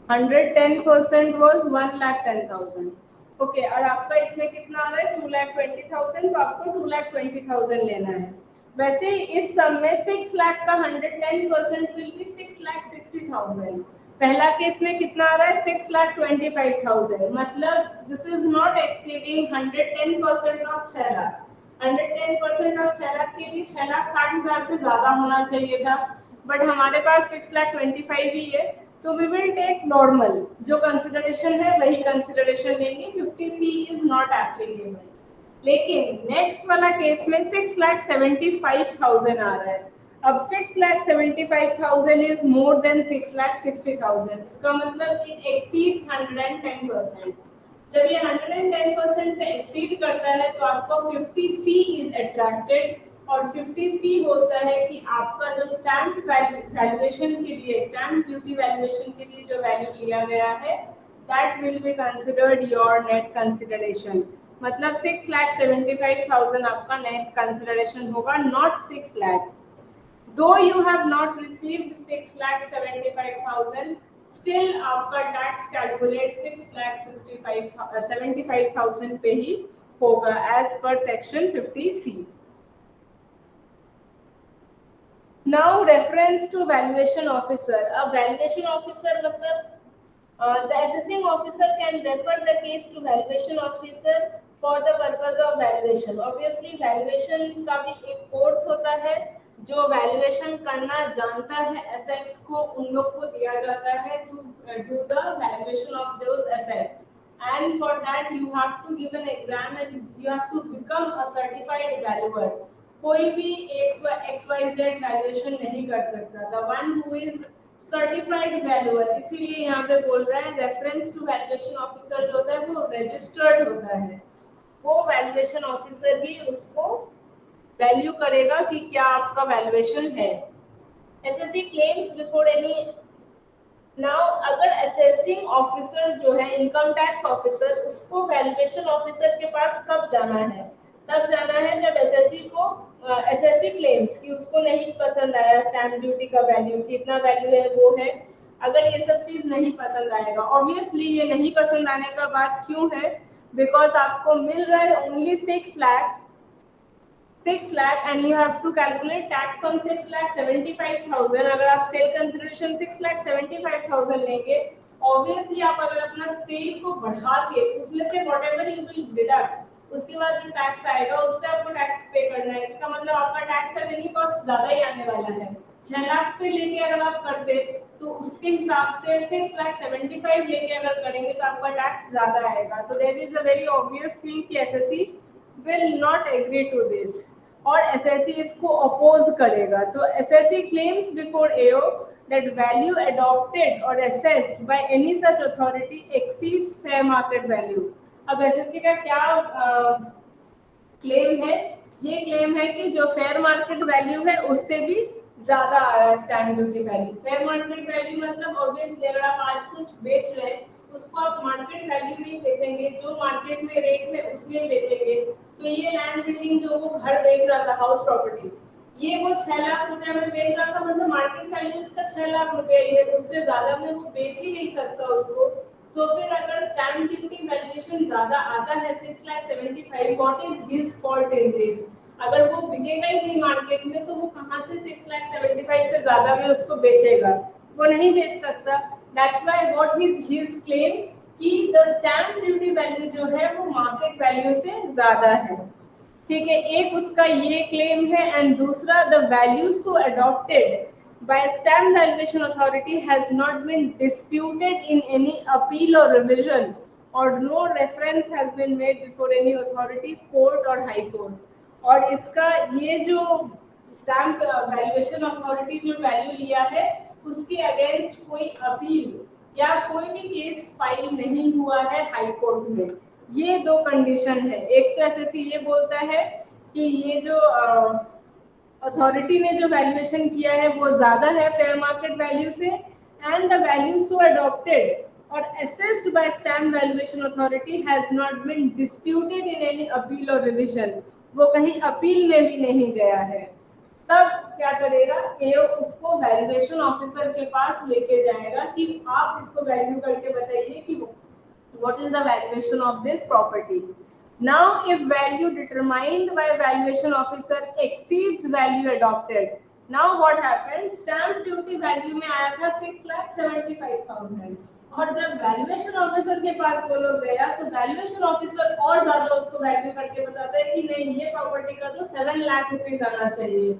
110% वॉज 1,10,000। ओके, और आपका इसमें कितना आ रहा है 2,20,000, तो आपको 2,20,000 लेना है। वैसे इस सम में 6 लाख का 110% विल बी 6,60,000। पहला केस में कितना आ रहा है 6,25,000, मतलब this is not exceeding 110% of 6 lakh. 110% of 6 lakh के लिए 6,60,000 से ज्यादा होना चाहिए था, बट हमारे पास 6,25,000 ही है, तो वी विल टेक नॉर्मल, जो कंसिडरेशन है वही कंसिडरेशन लेंगे, 50C इज नॉट एप्लीकेबल। लेकिन नेक्स्ट वाला केस में 6,75,000 आ रहा है। अब 6,75,000 इज मोर देन 6,60,000, इसका मतलब इट एक्सीड्स 110%। जब ये 110% से एक्सीड करता है तो आपको 50C इज अट्रैक्टेड, और 50C होता है कि आपका जो स्टैम्प वैल्यूएशन के लिए, स्टैम्प ड्यूटी वैल्यूएशन के लिए जो वैल्यू लिया गया है that will be considered your net consideration. मतलब 6,75,000 आपका नेट कंसिडरेशन होगा, not 6 lakh. Though you have not received 6,75,000, still आपका टैक्स कैलकुलेट 6,75,000 पे ही होगा as per section 50C। Now reference to valuation officer. A valuation officer मतलब the assessing officer can refer the case to valuation officer for the purpose of valuation. Obviously valuation का भी एक course होता है, जो वैल्यूएशन करना जानता है एसेट्स को, उन लोग को दिया जाता है to do the valuation of those assets, and for that you have to give an exam and you have to become a certified valuer. कोई भी XYZ वैल्यूएशन नहीं कर सकता, the one who is certified valuer, इसीलिए यहाँ पे बोल रहा है रेफरेंस टू वैल्यूएशन ऑफिसर जो होता है वो रजिस्टर्ड होता है, वो वैल्यूएशन ऑफिसर ही उसको वैल्यू करेगा कि क्या आपका वैल्यूएशन है। SSC claims before any. Now अगर असेसिंग ऑफिसर जो है इनकम टैक्स ऑफिसर, उसको वैल्यूएशन ऑफिसर के पास कब जाना है, तब जाना है जब एसएससी को एसएससी क्लेम्स कि उसको नहीं पसंद आया स्टैम्प ड्यूटी का वैल्यू, कितना वैल्यू है वो है, अगर ये सब चीज नहीं पसंद आएगा। ऑब्वियसली ये नहीं पसंद आने का बात क्यों है, बिकॉज आपको मिल रहा है only 6 lakh and you have to calculate tax on 6,75,000। अगर आप सेल कंसिडरेशन 6,75,000 लेंगे, ऑब्वियसली आप अगर अपना सेल को बढ़ा के उसमें say whatever you will deduct, उसके बाद जो टैक्स आएगा उस पर आपको टैक्स पे करना है। इसका मतलब आपका टैक्स रेवेन्यू कॉस्ट ज्यादा ही आने वाला है। 6 लाख पे लेके अगर आप करते तो उसके हिसाब से 6,75,000 लेके अगर करेंगे तो आपका टैक्स ज्यादा आएगा। तो there is a very obvious thing कि assessee will not agree to this और SSC इसको oppose करेगा. तो SSC claims before AO that value adopted or assessed by any such authority exceeds fair market value. अब SSC का क्या claim है? ये क्लेम है कि जो फेयर मार्केट वैल्यू है उससे भी ज्यादा आ रहा है stamp duty value. Fair market value मतलब ऑब्वियसली अगर आप आज कुछ बेच रहे हैं उसको आप मार्केट वैल्यू में बेचेंगे, जो मार्केट में रेट है उसमें बेचेंगे. तो ये लैंड बिल्डिंग जो वो घर बेच रहा था, हाउस प्रॉपर्टी, ये वो 6 लाख रुपए में बेच रहा था, मतलब मार्केट वैल्यू उसका 6 लाख रुपए ही है, उससे ज्यादा में वो बेच ही नहीं सकता उसको. तो फिर अगर स्टैम्प ड्यूटी वैल्यूएशन ज्यादा आता है 6,75,000, what is his fault in this? अगर वो बिकेगा ही नहीं मार्केट में तो वो कहां से 6,75,000 से ज्यादा में उसको बेचेगा? वो नहीं बेच सकता. That's why what is his claim कि द स्टैम्प ड्यूटी वैल्यू जो है वो मार्केट वैल्यू से ज्यादा है. ठीक है, एक उसका ये क्लेम है. एंड दूसरा, the value so adopted by stamp valuation authority has not been disputed in any appeal or revision, or no reference has been made before any authority, court or high court. और इसका ये जो stamp valuation authority जो value लिया है उसके against कोई appeal या कोई भी केस फाइल नहीं हुआ है हाई कोर्ट में. ये दो कंडीशन है. एक तो एसएससी ये बोलता है कि ये जो अथॉरिटी ने जो वैल्यूएशन किया है वो ज्यादा है फेयर मार्केट वैल्यू से, and the value so adopted और assessed by stamp valuation authority has not been disputed in any appeal और रिविजन. वो कहीं अपील में भी नहीं गया है. तब क्या करेगा एओ? उसको वैल्यूएशन ऑफिसर के पास लेके जाएगा कि आप इसको वैल्यू करके बताइए कि what is the valuation of this property. Now, if value determined by valuation officer exceeds value adopted, now what happened? Stamp duty value में आया था 6,75,000 और जब वैल्यूएशन ऑफिसर के पास वो लोग गया तो वैल्यूएशन ऑफिसर और ज्यादा उसको वैल्यू करके बताता है कि नहीं, ये प्रॉपर्टी का तो 7 लाख रुपीस आना चाहिए.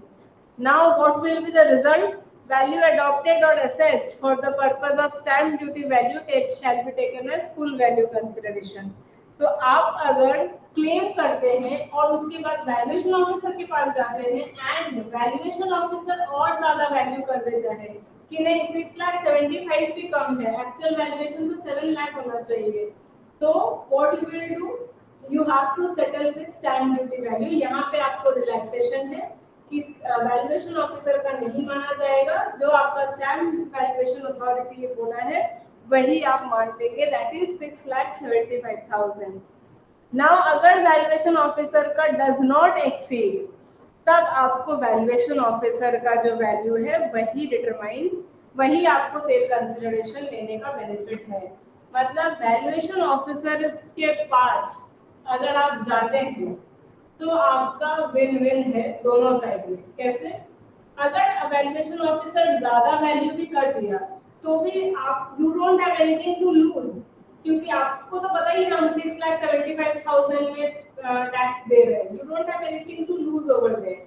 Now, what will be the result? Value adopted or assessed for the purpose of stamp duty value shall be taken as full value consideration. तो आप अगर क्लेम करते हैं और उसके बाद वैल्यूएशन ऑफिसर के पास जाते हैं एंड वैल्यूएशन ऑफिसर और ज्यादा वैल्यू कर देता है कि नहीं 6,75,000 भी कम है, एक्चुअल वैल्यूएशन तो 7 लाख होना चाहिए, तो what you will do? You have to settle with stamp duty value. यहाँ पे आपको रिलैक्सेशन है कि वैल्यूएशन ऑफिसर का नहीं माना जाएगा, जो आपका स्टैम्प वैल्यूएशन अथॉरिटी ने बोला है वही आप मान लेंगे, दैट इज 6,75,000. नाउ अगर वैल्यूएशन ऑफिसर का डज नॉट एक्सीड, तब आपको वैल्यूएशन ऑफिसर का जो वैल्यू है वही डिटरमाइन, वही आपको सेल कंसिडरेशन लेने का बेनिफिट है. मतलब वैल्यूएशन ऑफिसर के पास अगर आप जाते हैं तो आपका विन विन है दोनों साइड में. कैसे? अगर वैल्यूएशन ऑफिसर ज्यादा वैल्यू भी कर दिया तो भी आप you don't have anything to lose, क्योंकि आपको तो पता ही है हम 6,75,000 में टैक्स दे रहे हैं. You don't have anything to lose over there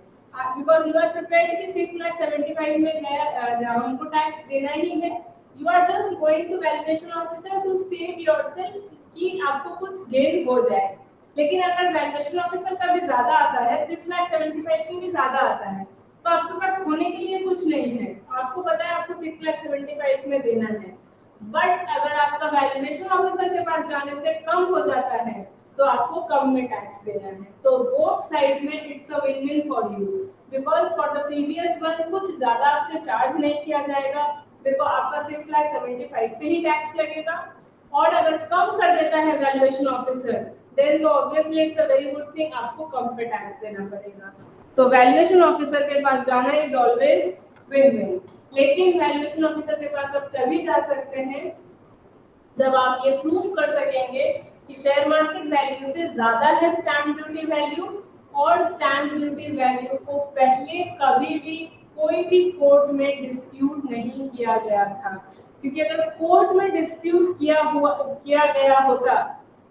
because you are prepared कि 6,75,000 में गया हमको टैक्स देना ही है. You are just going to valuation officer to save yourself कि आपको कुछ गेन हो जाए. लेकिन अगर वैल्यूएशन ऑफिसर का भी ज्यादा आता है, 6,75,000 से भी ज्यादा आता है, तो आपके पास खोने के लिए कुछ नहीं है. आपको पता है आपको 6,75,000 में देना है. बट अगर आपका वैल्यूएशन ऑफिसर के पास जाने से कम हो जाता है तो आपको कम में टैक्स देना है. तो बोथ साइड में it's a win win for you, because for the previous one कुछ ज्यादा आपसे चार्ज नहीं किया जाएगा, बिकॉज आपका 6,75,000 पे ही टैक्स लगेगा. और अगर कम कर देता है वैल्यूएशन ऑफिसर, देन तो obviously it's a very good thing, आपको कम पे टैक्स देना पड़ेगा. तो वैल्यूएशन ऑफिसर के पास जाना इज ऑलवेज विन विन. लेकिन वैल्यूएशन ऑफिसर के पास आप तभी जा सकते हैं जब आप ये प्रूफ कर सकेंगे कि फेयर मार्केट वैल्यू से ज्यादा है स्टैम्प ड्यूटी वैल्यू, और स्टैम्प ड्यूटी वैल्यू को पहले कभी भी कोई भी कोर्ट में डिस्प्यूट नहीं किया गया था. क्योंकि अगर कोर्ट में डिस्प्यूट किया गया होता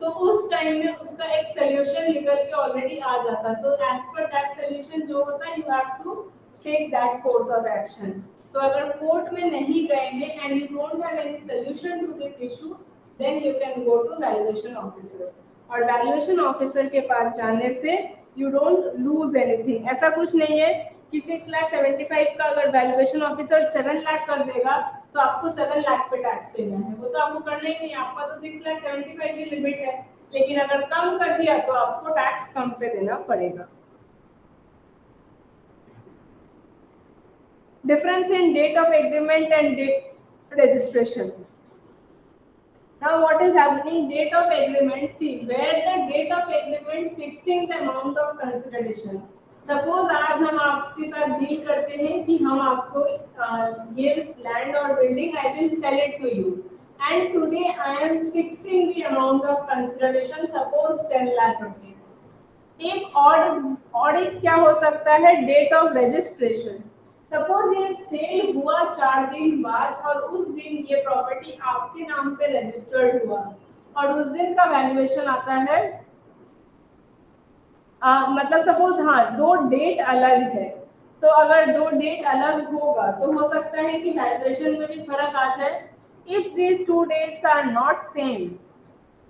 तो उस टाइम में उसका एक सोल्यूशन निकल के ऑलरेडी आ जाता. तो एज पर दैट सोल्यूशन जो होता है you have to take that course of action. तो अगर कोर्ट में नहीं गए हैं and you don't have any solution to this issue, then you can go to valuation officer. और वैल्यूएशन ऑफिसर के पास जाने से यू डोंट लूज एनीथिंग। ऐसा कुछ नहीं है कि 6,75,000 का अगर वैल्यूएशन ऑफिसर 7 लाख कर देगा तो आपको 7 लाख पे टैक्स देना है, वो तो आपको करना ही नहीं, आपका तो 6,75,000 की लिमिट है। लेकिन अगर कम कर दिया तो आपको टैक्स कम पे देना पड़ेगा। Difference in date of agreement and date registration. Now what is happening? Date of agreement. See, where the date of agreement fixing the amount of consideration. Suppose आज हम आपके साथ डील करते हैं कि हम आपको ये लैंड और building I will sell it to you, and today I am fixing the amount of consideration. Suppose 10 lakh rupees. एक और एक क्या हो सकता है? Date of registration. सपोज ये सेल हुआ 4 दिन बाद और उस दिन ये प्रॉपर्टी आपके नाम पे रजिस्टर्ड हुआ और उस दिन का वैल्यूएशन आता है मतलब सपोज हाँ 2 डेट अलग है, तो अगर 2 डेट अलग होगा तो हो सकता है कि वैल्यूएशन में भी फर्क आ जाए। If these 2 dates are not same,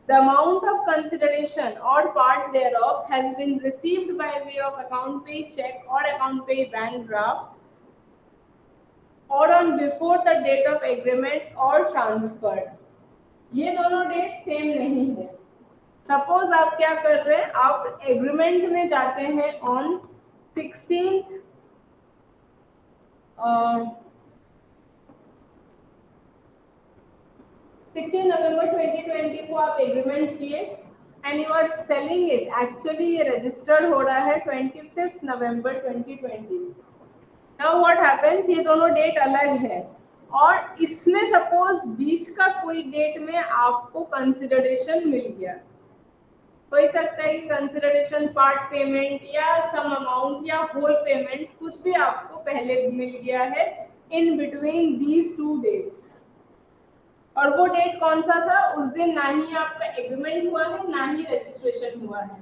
the amount of consideration or part thereof has been received by way of account pay check or account pay bank draft or on before the date of agreement or transferred। ये दोनों date same नहीं है। Suppose आप क्या कर रहे हैं, आप एग्रीमेंट में जाते हैं ऑन 16 नवंबर 2020 को आप एग्रीमेंट किए and you are selling it. Actually ये रजिस्टर्ड हो रहा है 25 नवंबर 2020। नाउ व्हाट हैपेंस, ये दोनों डेट अलग है और इसमें सपोज बीच का कोई डेट में आपको कंसिडरेशन मिल गया। हो सकता है कि कंसिडरेशन पार्ट पेमेंट या सम अमाउंट या होल पेमेंट कुछ भी आपको पहले मिल गया है इन बिटवीन दीज 2 डेट्स। और वो डेट कौन सा था? उस दिन ना ही आपका एग्रीमेंट हुआ है ना ही रजिस्ट्रेशन हुआ है।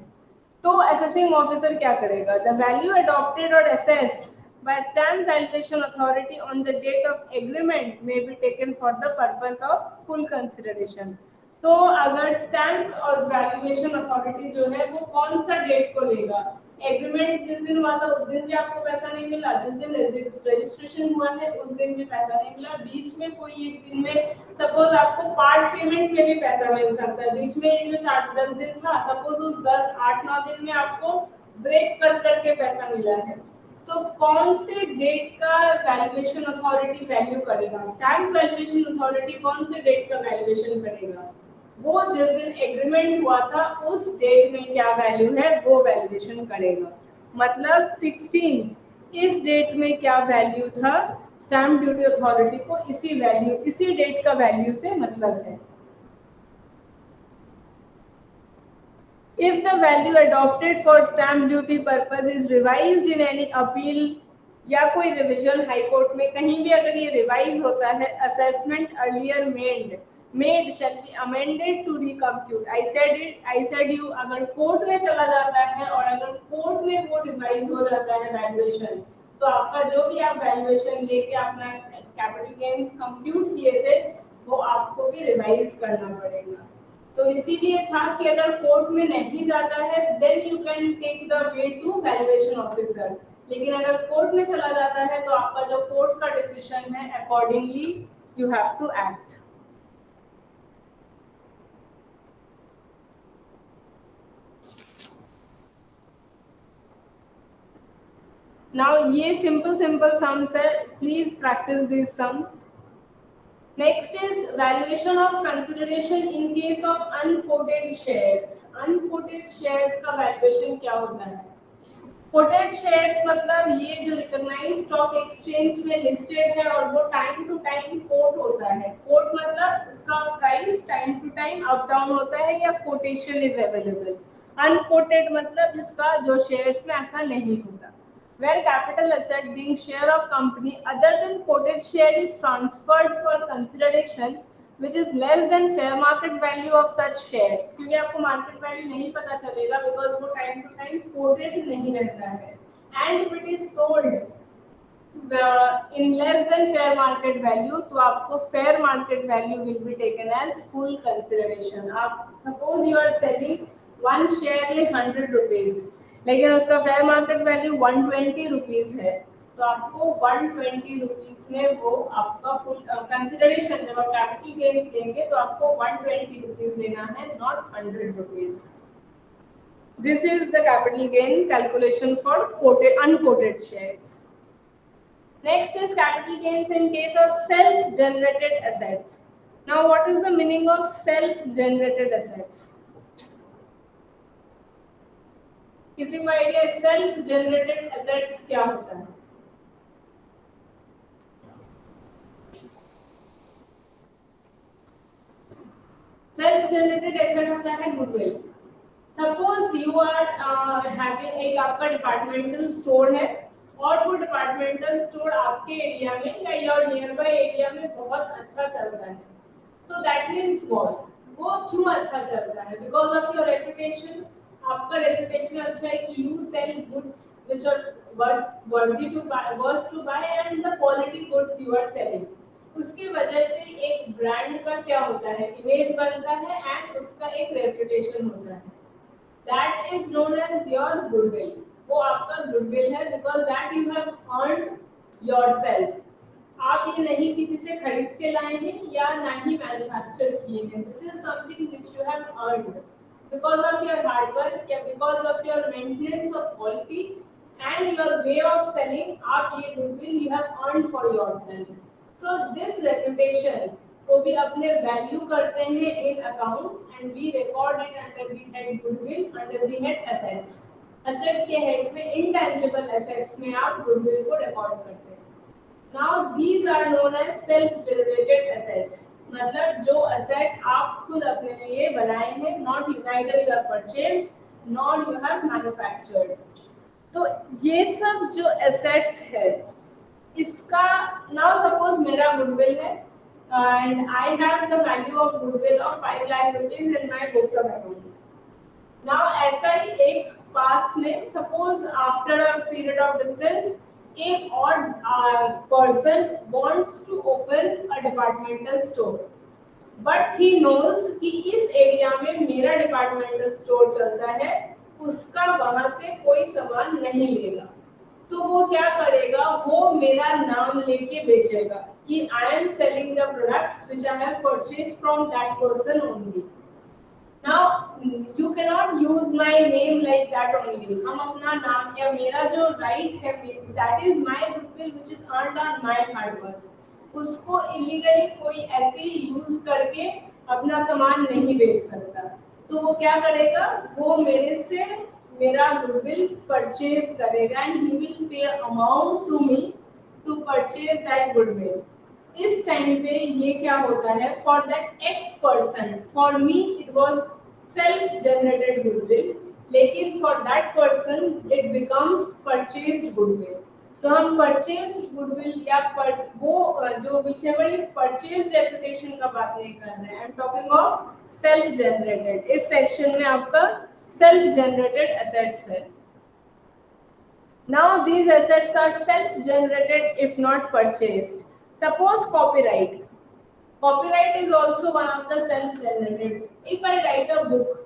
तो असेसिंग ऑफिसर क्या करेगा? द वैल्यू अडॉप्टेड और assessed by stamp valuation authority on the date of agreement may be taken for the purpose of full consideration। तो अगर स्टैम्प और वैल्यूएशन अथॉरिटी जो है वो कौन सा डेट को लेगा? एग्रीमेंट जिस दिन हुआ था उस दिन भी आपको पैसा नहीं मिला, जिस दिन रजिस्ट्रेशन हुआ है उस दिन भी पैसा नहीं मिला, बीच में कोई एक दिन में सपोज आपको पार्ट पेमेंट में भी पैसा मिल सकता है। बीच में ये जो 4-10 दिन था, सपोज उस 10-8-9 दिन में आपको ब्रेक कर करके पैसा मिला है, तो कौन से डेट का वैल्यूएशन अथॉरिटी वैल्यू करेगा? स्टैम्प वैल्यूएशन अथॉरिटी कौन से डेट का वैल्यूएशन करेगा? वो जिस दिन एग्रीमेंट हुआ था उस डेट में क्या वैल्यू है वो वैल्यूएशन करेगा। मतलब 16 इस डेट में क्या वैल्यू था, स्टैम्प ड्यूटी अथॉरिटी को इसी वैल्यू इसी डेट का वैल्यू से मतलब है। If the value adopted for stamp duty purpose is revised in any appeal या कोई रिविजन हाई कोर्ट में कहीं भी अगर ये रिवाइज होता है, assessment earlier made shall be amended to recompute। I said you अगर कोर्ट में चला जाता है और अगर कोर्ट में वो रिवाइज हो जाता है वैल्यूएशन, तो आपका जो भी आप वैल्यूएशन लेके अपना कैपिटल गेन्स कंप्यूट किए थे वो आपको भी रिवाइज करना पड़ेगा। तो इसीलिए था कि अगर कोर्ट में नहीं जाता है then you can take the way to valuation officer, लेकिन अगर कोर्ट में चला जाता है तो आपका जो कोर्ट का डिसीजन है accordingly you have to act. Now ये सिंपल सम्स है, please practice this sums. Next is valuation of consideration in case of unquoted shares। Unquoted shares का valuation क्या होता है? Quoted shares मतलब ये जो रिकॉग्नाइज्ड स्टॉक एक्सचेंज में लिस्टेड है और वो टाइम टू टाइम कोट होता है। कोट मतलब उसका price time to time up down होता है या कोटेशन इज अवेलेबल। अनकोटेड मतलब जिसका जो शेयर्स में ऐसा नहीं होता। Where capital asset being share of company other than quoted share is transferred for consideration which is less than fair market value of such shares। क्योंकि आपको मार्केट वैल्यू नहीं पता चलेगा बिकॉज वो टाइम टू टाइम कोटेड नहीं रहता है। And if it is sold in less than fair market value तो आपको fair market value will be taken as full consideration। आप suppose you are selling one share है 100 rupees, लेकिन उसका fair market value 120 rupees है, तो आपको 120 rupees में वो आपका फुल कंसिडरेशन, जब आप कैपिटल गेन्स लेंगे तो आपको 120 रुपीज लेना है, not 100 rupees. This is the capital gain calculation for quoted unquoted shares. Next is capital gains in case of self-generated assets. Now, what is the meaning of self-generated assets? किसी को idea self-generated assets क्या होता है? Self-generated asset होता है goodwill. Suppose you are having एक आपका departmental store है और वो डिपार्टमेंटल स्टोर आपके एरिया में या योर नियर बाय एरिया में बहुत अच्छा चल रहा है। So that means what? वो क्यों अच्छा चल रहा है? Because of your reputation. आपका रेपुटेशन अच्छा है कि you sell goods which are worth to buy and the quality goods you are selling. उसकी वजह से एक ब्रांड का क्या होता है? इमेज बनता है एंड उसका एक रेपुटेशन होता है। That is known as your goodwill. वो आपका goodwill है because that you have earned yourself. आप ये नहीं किसी से खरीद के लाए हैं या ना ही मैन्युफैक्चर किए हैं. This is something which you have earned because of your hard work या because of your maintenance of quality and your way of selling. आप ये goodwill you have earned for yourself. So this reputation को भी अपने value करते हैं in accounts and we record it under the head goodwill, under the head assets. Asset के head में intangible assets में आप गुडविल को रिकॉर्ड करते हैं। Now these are known as self generated assets, मतलब जो एसेट आप खुद अपने लिए बनाए हैं, not united you have purchased not you have manufactured. तो ये सब जो एसेट्स है इसका, नाउ सपोज मेरा गुडविल है and I have the value of goodwill of 5 lakh rupees in my books of accounts. Now ऐसा ही एक पास में suppose after a period of distance एक और person wants to open a departmental store, but he knows कि इस area में मेरा departmental store चलता है, उसका वहाँ से कोई सामान नहीं लेगा, तो वो क्या करेगा? वो मेरा नाम लेके बेचेगा कि I am selling the products which I have purchased from that person only. Now you cannot use my name like that only. हम अपना नाम या मेरा जो right है, that is my goodwill which is earned on my hard work, उसको illegally कोई ऐसे ही use करके अपना सामान नहीं बेच सकता। तो वो क्या करेगा? वो मेरे से मेरा गुडविल परचेज करेगा and he will pay amount to me to purchase that goodwill. इस टाइम पे ये क्या होता है? For that ex person, for me it was self generated goodwill, लेकिन for that person it becomes purchased goodwill. तो हम परचेज्ड गुडविल या वो जो व्हिचएवर इज परचेज्ड रेपुटेशन का बात नहीं कर रहे हैं, I am talking of self generated. इस सेक्शन में आपका सेल्फ जनरेटेड एसेट्स है। Now these assets are self generated if not purchased. Suppose copyright. Copyright is also one of the self generated. If I write a book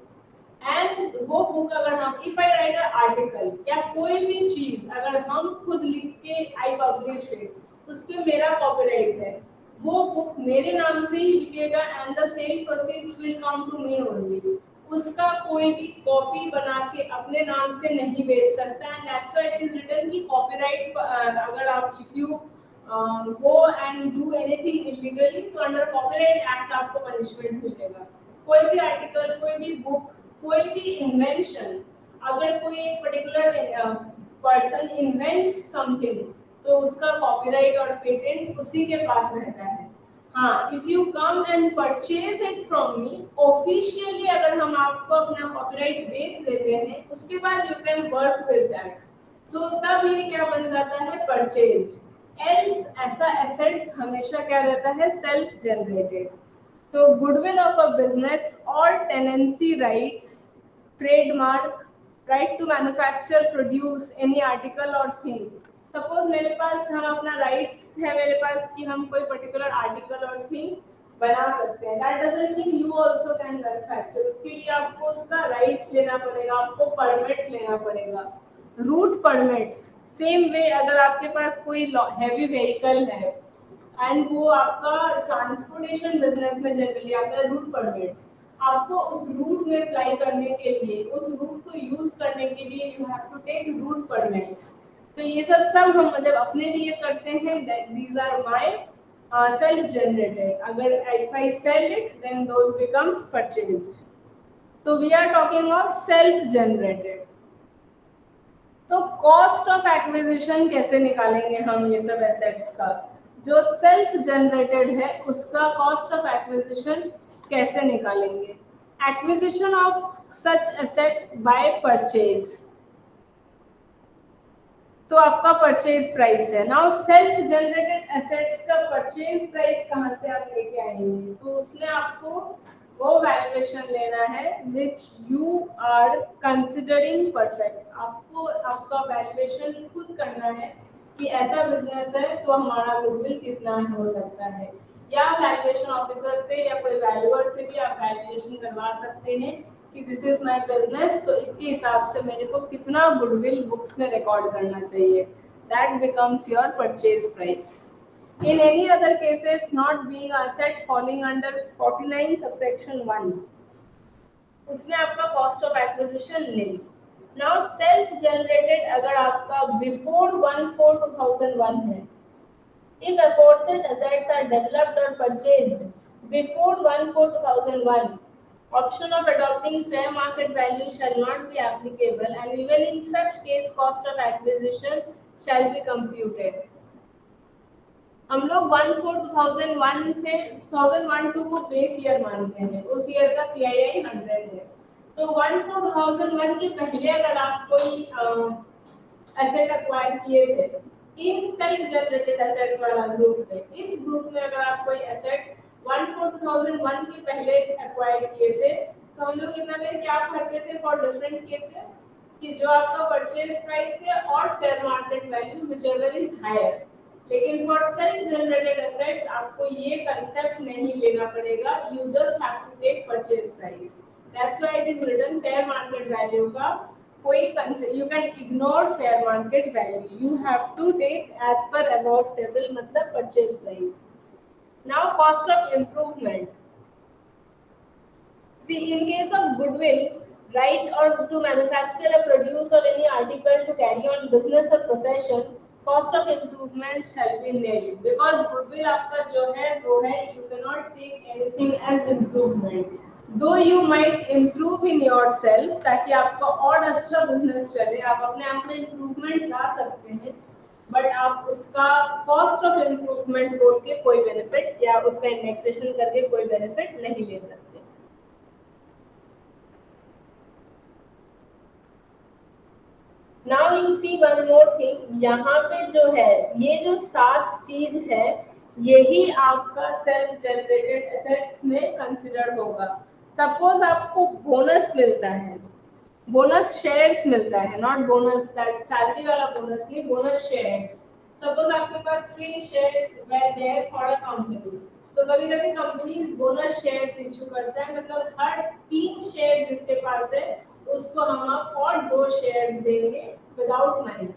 and वो book अगर हम if I write an article, क्या कोई भी चीज अगर हम खुद लिख के I publish it, उसपे मेरा copyright है, वो book मेरे नाम से ही बिकेगा and the sale proceeds will come to me only. उसका कोई भी कॉपी बना के अपने नाम से नहीं बेच सकता and that's why it is written कि कॉपीराइट अगर आप if you go and do anything illegally तो अंडर कॉपीराइट एक्ट आपको पनिशमेंट मिलेगा। कोई भी आर्टिकल, कोई भी बुक, कोई भी इन्वेंशन, अगर कोई एक पर्टिकुलर पर्सन इन्वेंट्स समथिंग तो उसका कॉपीराइट और पेटेंट उसी के पास रहता है। हाँ, if you come and purchase it from me, officially अगर हम आपको अपना कॉपीराइट बेच देते हैं, उसके बाद you can work with that. So तब ये क्या बन जाता है? Purchased. Else ऐसा assets हमेशा क्या रहता है? Self generated. So goodwill of a business or tenancy rights, trademark, right to manufacture, produce any article or thing. Suppose मेरे पास हम अपना राइट्स है मेरे पास कि हम कोई पर्टिकुलर आर्टिकल और थिंग बना सकते हैं। That doesn't mean you also can manufacture, उसके लिए आपको उसका राइट्स लेना पड़ेगा, आपको परमिट लेना पड़ेगा, रूट परमिट्स। सेम वे अगर आपके पास कोई हैवी व्हीकल है एंड वो आपका ट्रांसपोर्टेशन बिजनेस में जनरली आता है रूट परमिट्स, आपको उस रूट में अप्लाई करने के लिए, उस रूट को यूज करने के लिए you have to take route permits. तो ये सब हम मतलब अपने लिए करते हैं, these are my self generated. अगर if I sell it then those becomes purchased. तो we are talking of self generated. तो कॉस्ट ऑफ एक्विजिशन कैसे निकालेंगे हम ये सब एसेट्स का? जो सेल्फ जनरेटेड है उसका कॉस्ट ऑफ एक्विजिशन कैसे निकालेंगे? Acquisition of such asset by purchase, तो आपका परचेज प्राइस है। नाउ सेल्फ जनरेटेड एसेट्स का परचेज प्राइस कहाँ से आप लेके आएंगे? तो उसमें आपको वो वैल्यूएशन लेना है which you are considering perfect. आपको आपका वैल्यूएशन खुद करना है कि ऐसा बिजनेस है तो हमारा गुडविल कितना हो सकता है, या वैल्यूएशन ऑफिसर से या कोई वैल्यूअर से भी आप वैल्यूएशन करवा सकते हैं कि दिस इज माय बिजनेस, तो इसके हिसाब से मेरे को कितना गुडविल बुक्स में रिकॉर्ड करना चाहिए। That becomes your purchase price. In any other cases not being asset falling under 49 subsection 1, उसमें आपका कॉस्ट ऑफ एक्विजिशन नहीं। नाउ सेल्फ जनरेटेड अगर आपका बिफोर 1/4/2001 है, if aforesaid assets are developed or purchased before 1/4/2001, option of adopting fair market value shall not be applicable and even in such case cost of acquisition shall be computed। हम लोग 1/4/2001 से 2001-2 को base year मानते हैं, उस year का CII 100 है। तो 1/4/2001 के पहले अगर आप कोई एसेट एक्वायर किए थे इन सेल्फ जनरेटेड एसेट्स वाला ग्रुप में, इस ग्रुप में अगर आप कोई एसेट 1/4/2001 के पहले एक्वायर किए थे, तो हम लोग इतना देर क्या करते थे फॉर डिफरेंट केसेस कि जो आपका परचेज प्राइस है और fair market value whichever is higher. लेकिन फॉर सेल्फ जनरेटेड एसेट्स आपको ये कंसेप्ट नहीं लेना पड़ेगा, you just have to take purchase price. That's why it is written fair market value का कोई concept, you can ignore fair market value, you have to take as per about table मतलब purchase price. Now cost of improvement. See, in case of goodwill, right or to manufacture or produce or any article to carry on business or profession, cost of improvement shall be nil, because goodwill आपका जो है वो है, you cannot take anything as improvement, though you might improve in yourself ताकि आपका और अच्छा business चले, आप अपने आप में improvement ला सकते हैं, बट आप उसका कॉस्ट ऑफ इम्प्रूवमेंट बोल के कोई बेनिफिट या उसका इंडेक्सेशन करके कोई बेनिफिट नहीं ले सकते। Now you see one more thing, यहाँ पे जो है ये जो 7 चीज है यही आपका सेल्फ जनरेटेड एसेट्स में कंसिडर होगा। सपोज आपको बोनस मिलता है, बोनस शेयर्स मिलता है, नॉट बोनस दैट सैलरी वाला बोनस नहीं, बोनस शेयर्स। सपोज आपके पास 3 shares were there for a company, तो कभी कभी कंपनीज बोनस शेयर्स इशू करता है, मतलब हर 3 शेयर जिसके पास है उसको हम आप और 2 शेयर्स देंगे विदाउट मनी,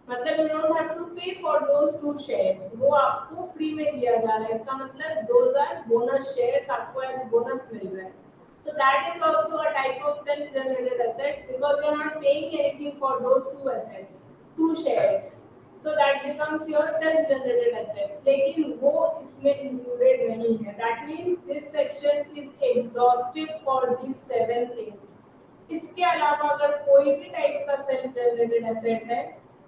मतलब यू डोंट हैव टू पे फॉर दोस 2 शेयर्स, वो आपको फ्री में दिया जा रहा है, इसका मतलब दोस आर बोनस शेयर्स, आपको एज बोनस मिल रहा है। So that is also a type of self-generated assets because you are not paying anything for those 2 assets, 2 shares. So that becomes your self-generated assets. लेकिन वो इसमें included नहीं है. That means this section is exhaustive for these 7 things. इसके अलावा अगर कोई भी टाइप का self-generated asset है,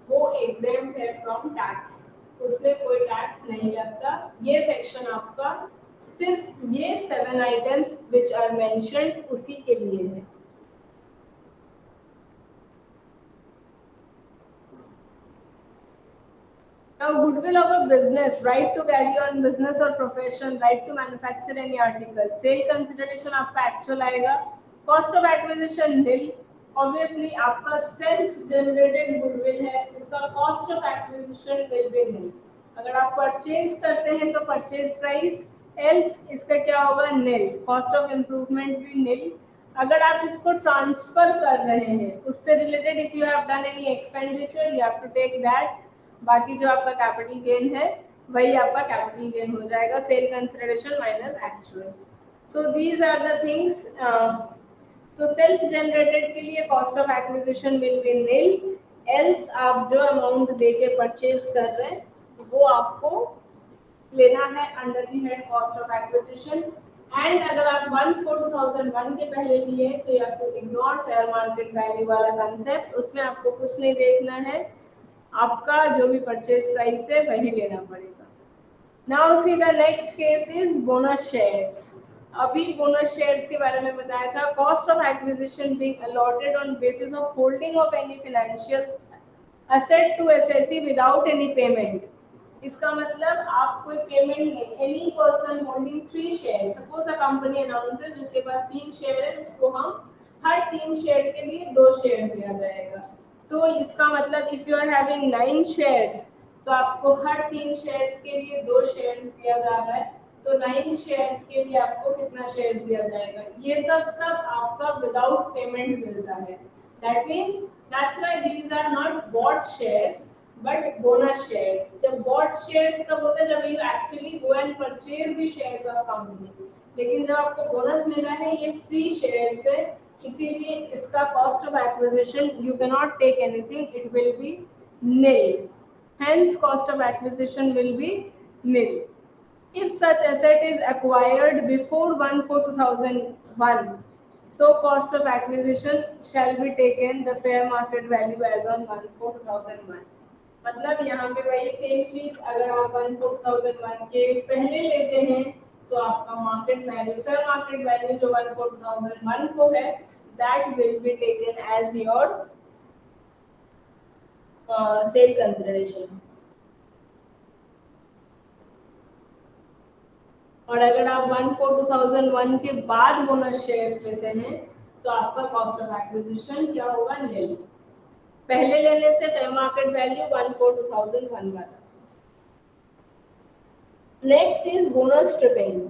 वो exempt है from tax. उसमें कोई टैक्स नहीं लगता। ये सेक्शन आपका सिर्फ ये 7 आइटम्स विच आर मेंशन्ड उसी के लिए है। Now, goodwill of a business, right to carry on business or profession, right to manufacture any article, sale consideration आपका actual आएगा, cost of acquisition nil, obviously आपका self generated goodwill है, उसका cost of acquisition will be nil। अगर आप purchase करते हैं तो परचेज प्राइस, एल्स इसका क्या होगा, नील, कॉस्ट ऑफ इम्प्रूवमेंट भी नील। अगर आप इसको ट्रांसफर कर रहे हैं उससे related, if you have done any expenditure you have to take that, बाकी जो आपका कैपिटल गेन है वही आपका कैपिटल गेन हो जाएगा, sale consideration minus actual. So these are the things. तो सेल्फ जनरेटेड के लिए cost of acquisition will be nil, else आप जो अमाउंट दे के परचेज कर रहे हैं वो आपको लेना है under the head cost of acquisition. And अगर आप 1/4/2001 के पहले लिए तो you have to ignore fair market value वाला कंसेप्ट, उसमें आपको कुछ नहीं देखना है, आपका जो भी परचेज प्राइस है वही लेना पड़ेगा। Now see the next case is bonus shares. अभी बोनस शेयर्स के बारे में बताया था, cost of acquisition being allotted on basis of holding of any financial asset to assessee without any payment. इसका मतलब आप कोई पेमेंट नहीं, any person holding 3 share, suppose a company announces जिसके पास 3 शेयर है उसको हम हर 3 शेयर के लिए 2 शेयर दिया जाएगा। तो इसका मतलब if you are having 9 shares तो आपको हर 3 शेयर्स के लिए 2 शेयर्स दिया जा रहा है, तो 9 शेयर्स के लिए आपको कितना शेयर दिया जाएगा, ये सब आपका विदाउट पेमेंट मिलता है। That means that's why these are not bought shares but bonus shares. जब बॉट शेयर्स कब होता है, जब you actually go and purchase the shares of company, लेकिन जब आपको बोनस मिला है ये फ्री शेयर्स है, इसीलिए इसका cost of acquisition you can not take anything, it will be nil, hence cost of acquisition will be nil. If such asset is acquired before 1/4/2001, so cost of acquisition shall be taken the fair market value as on 1/4/2001। मतलब यहाँ पे वही same चीज, अगर आप 1/4/2001 के पहले लेते हैं तो आपका market value, fair market value जो 1/4/2001 को है, that will be taken as your sale consideration। और अगर आप 1/4/2001 के बाद बोनस शेयर्स लेते हैं तो आपका कॉस्ट ऑफ एक्विजिशन क्या होगा, नील। पहले लेने से फेयर मार्केट वैल्यू 1/4/2001 वाला। Next is bonus tripping.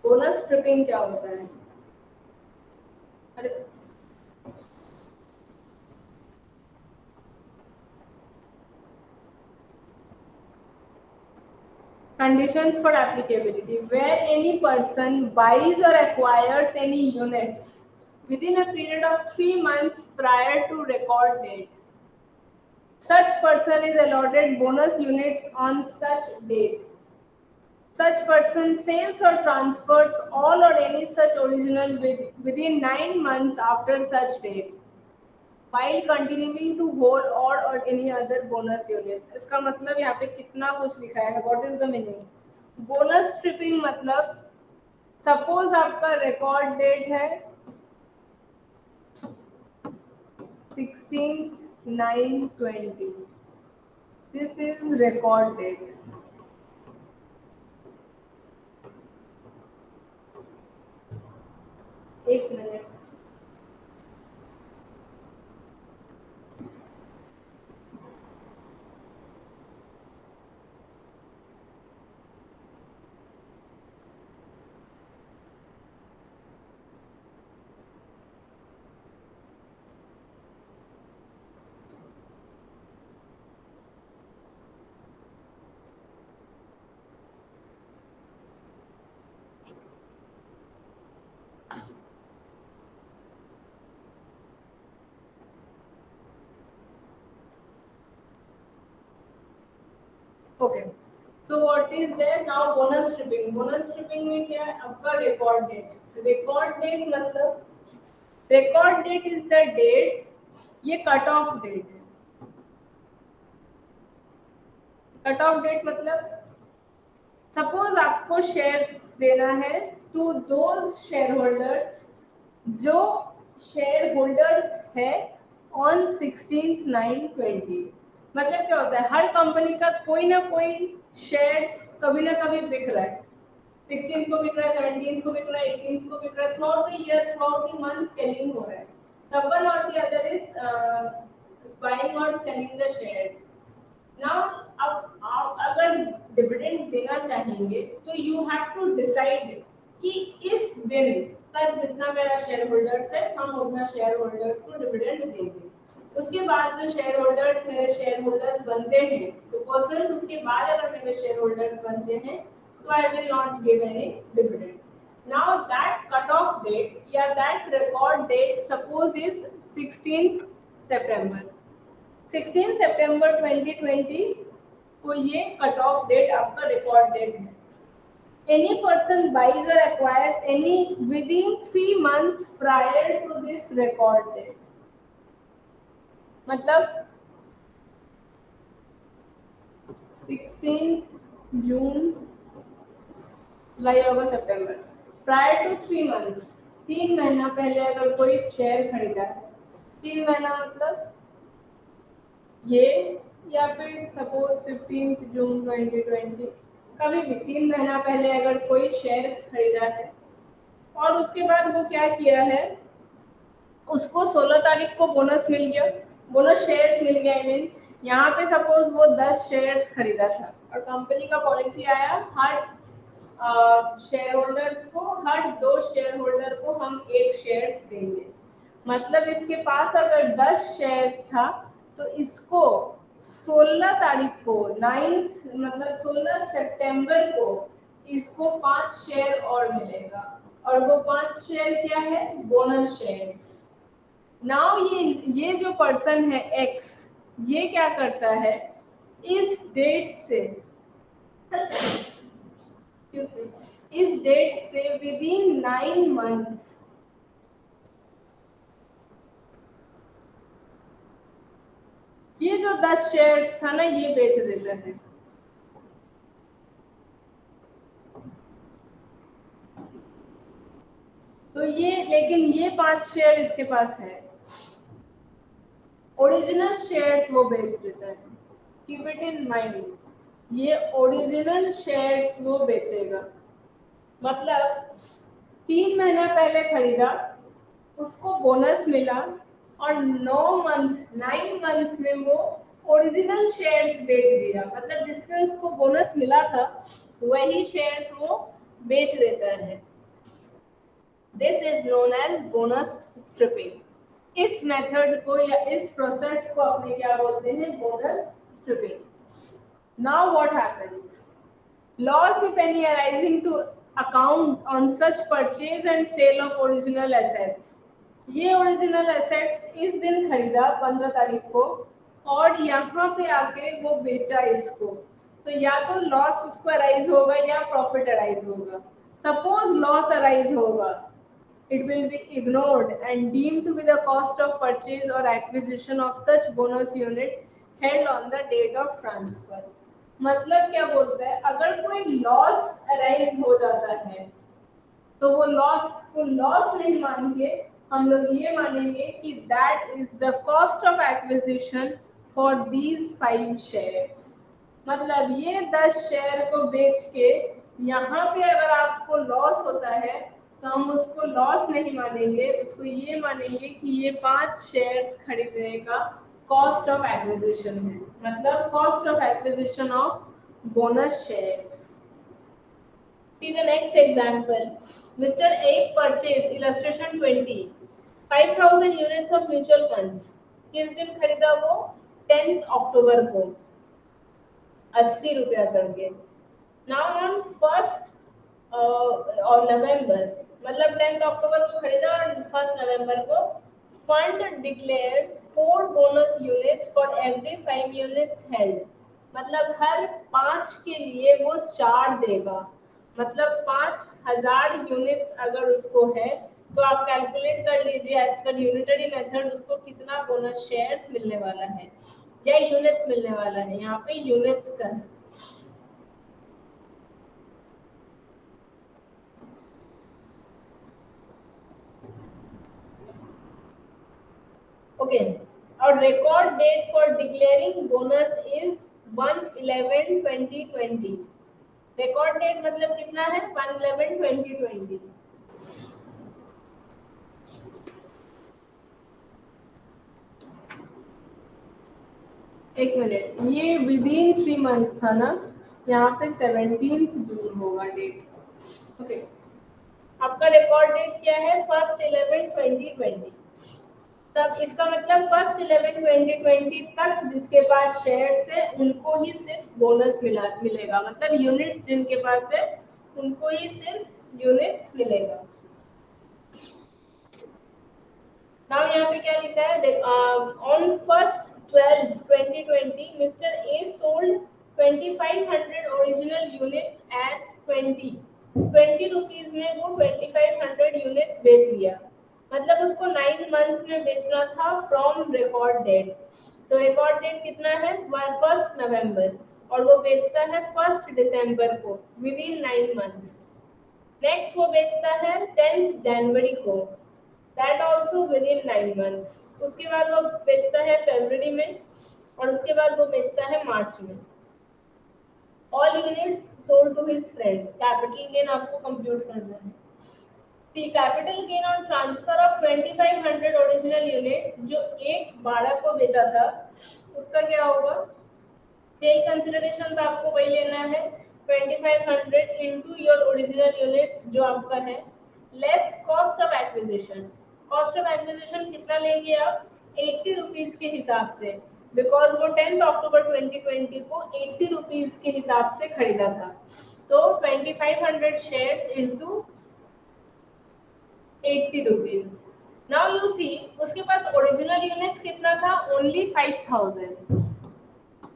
Bonus tripping क्या होता है? अरे conditions for applicability, where any person buys or acquires any units within a period of 3 months prior to record date, such person is allotted bonus units on such date. Such person sells or transfers all or any such original within 9 months after such date, while continuing to hold all or any other bonus units। इसका मतलब यहाँ पे कितना कुछ लिखा है, what is the meaning? Bonus stripping मतलब suppose आपका रिकॉर्ड डेट है 16/9/20, दिस इज रिकॉर्ड डेट। एक minute, okay. So what is there now, bonus stripping. Bonus stripping में क्या है, आपका रिकॉर्ड डेट। रिकॉर्ड डेट मतलब, record date is the date, ये कट ऑफ डेट है। कट ऑफ डेट मतलब सपोज आपको शेयर्स देना है टू दोज शेयर होल्डर्स जो शेयर होल्डर्स है ऑन 16/9/20। मतलब क्या होता है, हर कंपनी का कोई ना कोई शेयर्स कभी ना कभी बिक रहा है, 16 को बिक रहा है, 17 को बिक रहा है, 18 को बिक रहा है, through out the year, through out the month selling हो रहा है। The one or the other is buying or selling the shares। Now अब आप अगर डिविडेंड देना चाहेंगे तो यू हैव टू डिसाइड कि इस दिन तक जितना मेरा शेयर होल्डर्स है हम उतना शेयर होल्डर्स को डिविडेंड देंगे। उसके बाद जो शेयर होल्डर्स मेरे शेयर होल्डर्स बनते हैं तो पर्सन्स उसके बाद अगर मेरे शेयर होल्डर्स बनते हैं तो I will not give any dividend. Now that cut off date या that record date suppose is 16 सितंबर 16 सितंबर 2020 को ये कट ऑफ डेट आपका रिकॉर्ड डेट है। Any person buys or acquires any within 3 months prior to this record date, मतलब 16th जून जुलाई अगस्त सितंबर प्रायर टू 3 months 3 महीना पहले अगर कोई शेयर खरीदा है 3 महीना मतलब ये या फिर सपोज 15 जून 2020 कभी भी 3 महीना पहले अगर कोई शेयर खरीदा है और उसके बाद वो क्या किया है उसको 16 तारीख को बोनस मिल गया, बोनस शेयर्स मिल गया। आई मीन यहाँ पे सपोज वो 10 शेयर्स खरीदा था और कंपनी का पॉलिसी आया हर शेयर होल्डर्स को हर 2 शेयर होल्डर को हम 1 शेयर्स देंगे। मतलब इसके पास अगर 10 शेयर्स था तो इसको 16 तारीख को 9th मतलब 16 सितंबर को इसको 5 शेयर और मिलेगा और वो 5 शेयर क्या है बोनस शेयर्स। नाउ ये जो पर्सन है एक्स ये क्या करता है इस डेट से विद इन 9 मंथ्स ये जो 10 शेयर्स था ना ये बेच देता है। तो ये लेकिन ये 5 शेयर इसके पास है ओरिजिनल शेयर्स वो बेच देता है। कीप इट इन माइंड ये ओरिजिनल शेयर्स वो बेचेगा। मतलब 3 महीना पहले खरीदा उसको बोनस मिला और 9 मंथ में वो ओरिजिनल शेयर्स बेच दिया। मतलब जिसमें उसको बोनस मिला था वही शेयर्स वो बेच देता है। This is known as bonus stripping. इस मेथड को या इस प्रोसेस को अपने क्या बोलते हैं bonus stripping. Now what happens loss if any arising to account on such purchase and sale of original assets. ये ओरिजिनल एसेट्स इस दिन खरीदा 15 तारीख को और यहाँ पे आके वो बेचा इसको तो या तो लॉस उसको अराइज होगा या प्रॉफिट अराइज होगा। सपोज लॉस अराइज होगा it will be ignored and deemed to be the cost of purchase or acquisition of such bonus unit held on the date of transfer। मतलब क्या बोलता है अगर कोई लॉस अराइज हो जाता है तो वो लॉस को लॉस नहीं मान के हम लोग ये मानेंगे कि that is the cost of acquisition for these 5 shares. मतलब ये 10 शेयर को बेच के यहाँ पे अगर आपको लॉस होता है तो हम उसको लॉस नहीं मानेंगे उसको ये मानेंगे कि ये 5 शेयर्स खरीदने का कॉस्ट ऑफ एक्विजिशन है। मतलब cost of acquisition of bonus shares. See the next example. Mr. A purchased illustration 20 5,000 units of mutual funds. किस दिन खरीदा वो 10th अक्टूबर को 80 रुपया करके। Now on 1st और नवंबर मतलब 10th अक्टूबर को खरीदा और 1st नवंबर को fund declares 4 bonus units for every 5 units held। मतलब हर 5 के लिए वो 4 देगा। मतलब 5,000 यूनिट्स अगर उसको है तो आप कैलकुलेट कर लीजिए एज पर यूनिटरी मेथड उसको कितना बोनस शेयर्स मिलने वाला है या यूनिट्स मिलने वाला है। यहाँ पे यूनिट्स का है। ओके और record date for declaring bonus is 1/11/2020। Record date मतलब कितना है 1/11/2020। एक मिनट ये विद इन 3 मंथ्स था ना यहाँ पे 17 जून होगा डेट। ओके, आपका रिकॉर्ड डेट क्या है? 1/11/2020। तब इसका मतलब 1/11/2020 तक जिसके पास शेयर्स है उनको ही सिर्फ बोनस मिलेगा, मतलब यूनिट्स जिनके पास है उनको ही सिर्फ यूनिट्स मिलेगा। नाउ यहाँ पे क्या लिखा है? On 1/12/2020 mister A sold 2500 original units at 20 rupees में वो 2500 यूनिट्स बेच दिया। मतलब उसको 9 मंथ्स में बेचना था फ्रॉम रिकॉर्ड डेट। तो रिकॉर्ड डेट कितना है? 1 नवंबर, और वो बेचता है 1 दिसंबर को, विद इन 9 मंथ्स। नेक्स्ट वो बेचता है 10 जनवरी को, that also with in 9 months. उसके बाद वो बेचता है फरवरी में, और उसके बाद वो बेचता है मार्च में। All units sold to his friend. Capital gain आपको कंप्यूट करना है। The capital gain on transfer of 2500 original units, जो एक 12 को बेचा था, उसका क्या होगा? सेल कंसिडरेशन तो आपको वही लेना है 2500 इनटू योर ओरिजिनल यूनिट्स जो आपका है, less cost of acquisition. Cost of acquisition कितना लेंगे आप? 80 रुपीज के हिसाब से, बिकॉज वो 10 अक्टूबर 2020 को 80 रुपीज के हिसाब से खरीदा था। तो 2500 shares into 80 rupees. Now you see, उसके पास ओरिजिनल यूनिट्स कितना था? ओनली 5000।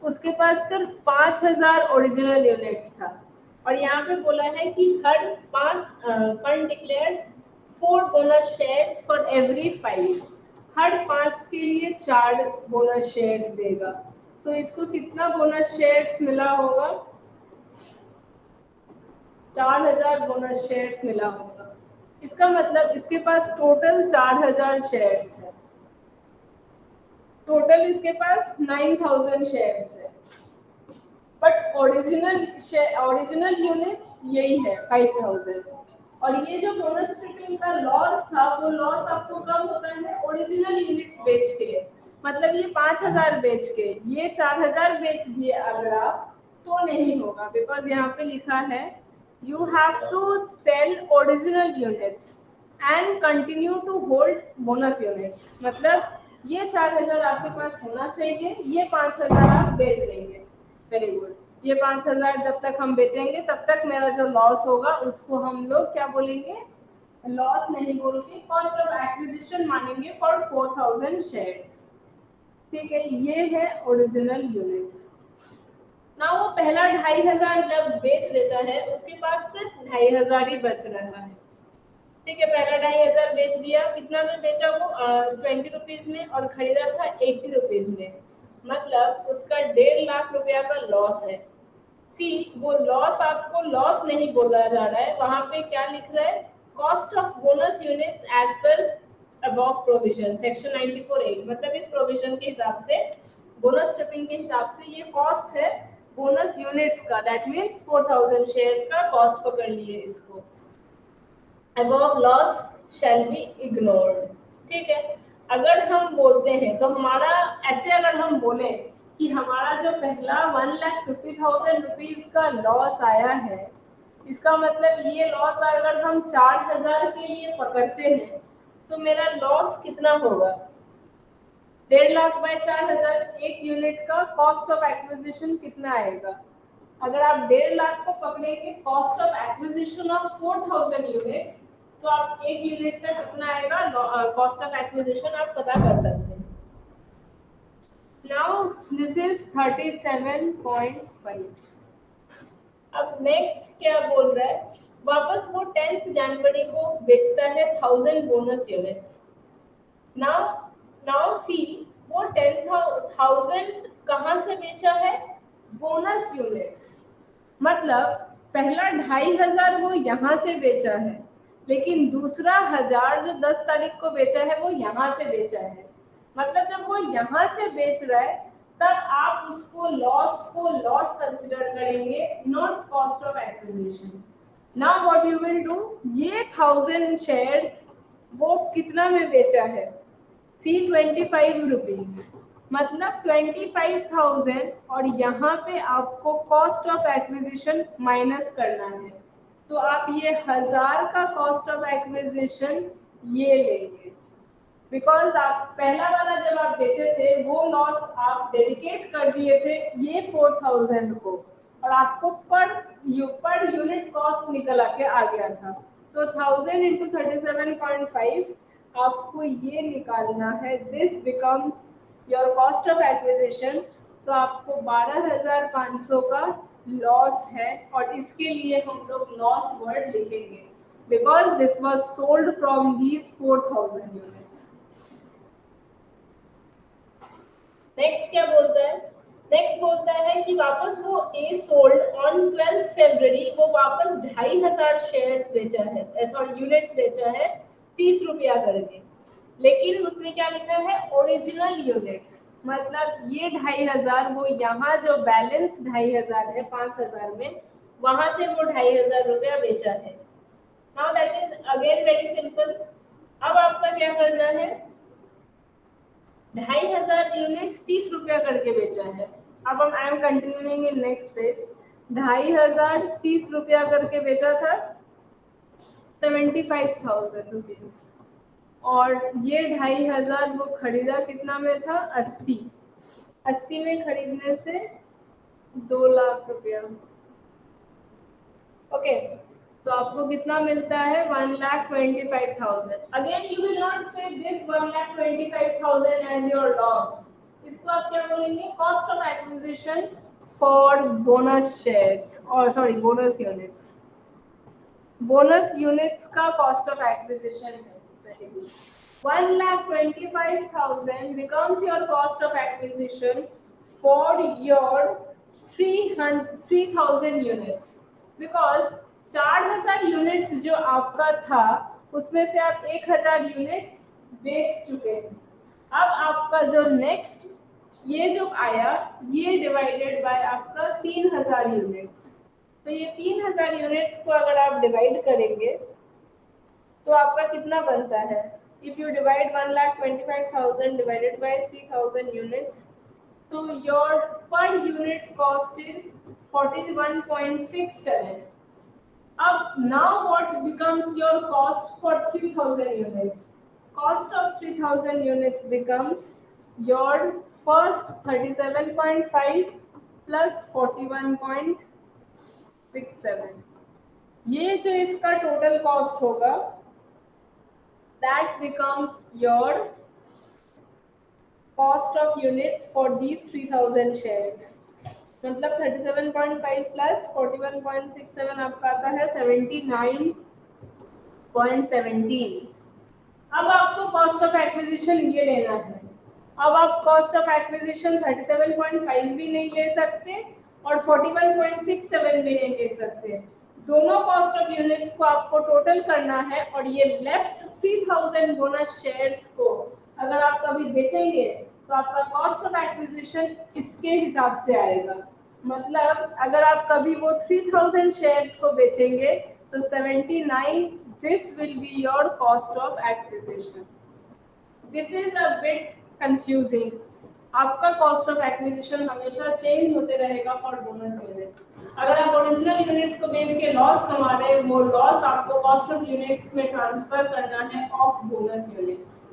उसके पास सिर्फ 5000 ओरिजिनल यूनिट्स था, और यहाँ पे बोला है कि हर 5 fund declares 4 bonus shares for every 5। हर 5 के लिए 4 बोनस शेयर्स देगा। तो इसको कितना बोनस शेयर्स मिला होगा? 4000 बोनस शेयर्स मिला होगा। इसका मतलब इसके पास टोटल 4000 शेयर्स है। टोटल इसके पास 9000 शेयर्स है, बट ओरिजिनल यूनिट्स यही है 5000। और ये जो बोनस स्ट्रिपिंग का लॉस था, वो लॉस आपको कब होता है? ओरिजिनल यूनिट्स बेच के। मतलब ये 5000 बेच के ये 4000 बेच दिए अगर आप, तो नहीं होगा, बिकॉज यहाँ पे लिखा है you have to sell original units and continue to hold bonus units. मतलब ये 4000 आपके पास होना चाहिए, ये 5000 आप बेच देंगे। Very good. ये 5000 जब तक हम बेचेंगे तब तक मेरा जो लॉस होगा उसको हम लोग क्या बोलेंगे? लॉस नहीं बोल के कॉस्ट ऑफ एक्विजिशन मानेंगे फॉर 4000 शेयर्स। ठीक है, ये है ओरिजिनल यूनिट्स। ना वो पहला 2500 जब बेच देता है उसके पास सिर्फ 2500 ही बच रहा है। ठीक है, पहला 2500 बेच दिया। कितना में बेचा वो? 20 रुपीज में, और खरीदा था 80 रुपीज में। मतलब उसका 1.5 लाख रुपया का लॉस है। सी, वो लॉस आपको लॉस नहीं बोला जा रहा है, वहां पे क्या लिख रहा है? Cost of bonus units as per above provision section 94(a). मतलब इस प्रोविजन के हिसाब से, बोनस स्ट्रिपिंग के हिसाब से ये कॉस्ट है बोनस यूनिट्स का। दैट मींस 4000 शेयर्स का कॉस्ट पकड़ लिए इसको। above loss shall be ignored। ठीक है, अगर हम बोलते हैं तो हमारा ऐसे, अगर हम बोले कि हमारा जो पहला 1,50,000 रुपीज का लॉस आया है, इसका मतलब ये लॉस अगर हम 4000 के लिए पकड़ते हैं तो मेरा लॉस कितना होगा? 1.5 लाख बाय 4000। एक यूनिट का कॉस्ट ऑफ एक्विजिशन कितना आएगा? अगर आप 1.5 लाख को पकड़ेंगे cost of acquisition of 4000 units, तो आप एक यूनिट का कितना आएगा कॉस्ट ऑफ एक्विजिशन, आप पता कर सकते हैं। Now this is 37.5। अब नेक्स्ट क्या बोल रहा है? वापस वो 10 जनवरी को बेचता है 1000 बोनस यूनिट्स। नाउ सी, वो 10,000 कहां से बेचा है? Bonus units. मतलब पहला 2500 वो यहाँ से बेचा है, लेकिन दूसरा 1000 जो 10 तारीख को बेचा है वो यहाँ से बेचा है। मतलब जब वो यहाँ से बेच रहा है तब आप उसको लॉस कंसिडर करेंगे, not cost of acquisition. Now what you will do, ये 1000 शेयर्स वो कितना में बेचा है? सी 25 रुपीज, मतलब 25,000 और यहाँ पे आपको कॉस्ट ऑफ एक्विजिशन माइनस करना है। तो आप ये 1000 का कॉस्ट ऑफ एक्विजिशन ये लेंगे, बिकॉज आप पहला वाला जब आप बेचे थे वो लॉस आप डेडिकेट कर दिए थे ये 4000 को, और आपको पर यूनिट कॉस्ट निकल आके आ गया था। तो 1000 इंटू 37.5 आपको ये निकालना है, this becomes your cost of acquisition. तो आपको 12,500 का लॉस है, और इसके लिए हम लोग लॉस वर्ड लिखेंगे because this was sold from these 4,000 units. Next क्या बोलता है? नेक्स्ट बोलता है कि वापस वो ए सोल्ड ऑन 12 फरवरी, वो वापस 2,500 शेयर्स बेचा है, सॉरी यूनिट्स बेचा है 30 रुपया करके। लेकिन उसमें क्या लिखा है? ओरिजिनल यूनिट्स, मतलब ये 2,500 वो यहाँ जो बैलेंस 2,500 है 5,000 में, वहां से वो 2,500 रुपया बेचा है। Now that is again very simple. अब आपका क्या करना है? 2,500 यूनिट्स 30 रुपया करके बेचा है। अब हम I am continuing in next page. 2,500 30 रुपया करके बेचा था 75,000 रुपीज, और ये 2,500 वो खरीदा कितना में था? 80 में खरीदने से 2 लाख रुपया। ओके, तो आपको कितना मिलता है? 1,25,000। Again you will not say this 1,25,000 as your loss. इसको आप क्या बोलेंगे? Cost of acquisition for bonus shares, और sorry bonus units. Bonus units का कॉस्ट ऑफ एक्विजिशन है। Very good. 1,25,000 becomes your cost of acquisition for your 3,000 units, because 4,000 units जो आपका था उसमें से आप 1,000 यूनिट्स बेच चुके हैं। अब आपका जो नेक्स्ट ये जो आया ये डिवाइडेड बाय आपका 3,000 यूनिट्स। तो ये 3,000 यूनिट्स को अगर आप डिवाइड करेंगे तो आपका कितना बनता है? If you divide 1,25,000 divided by 3,000 units, so your per unit cost is 41.67. अब now what becomes your cost for 3,000 units? Cost of 3,000 units becomes your first 37.5 plus 41.67. ये जो इसका टोटल कॉस्ट होगा that becomes your cost of units for these 3,000 shares. मतलब 37.5 plus 41.67 आपका आता है 79.17। अब आपको कॉस्ट ऑफ एक्विजिशन ये लेना है। अब आप कॉस्ट ऑफ एक्विजिशन 37.5 भी नहीं ले सकते और 41.67 भी नहीं ले सकते। दोनों कॉस्ट ऑफ यूनिट्स को आपको टोटल करना है, और ये लेफ्ट 3,000 बोनस शेयर्स को अगर आप कभी बेचेंगे तो आपका कॉस्ट ऑफ एक्विजिशन इसके हिसाब से आएगा। मतलब अगर आप कभी वो 3,000 शेयर्स को बेचेंगे तो 79, this will be your cost of acquisition. This is a bit confusing. आपका कॉस्ट ऑफ एक्विजिशन हमेशा चेंज होते रहेगा फॉर बोनस यूनिट्स। अगर आप ओरिजिनल यूनिट्स को बेच के लॉस कमा रहे हैं, वो लॉस आपको कॉस्ट ऑफ यूनिट्स में ट्रांसफर करना है ऑफ बोनस यूनिट्स।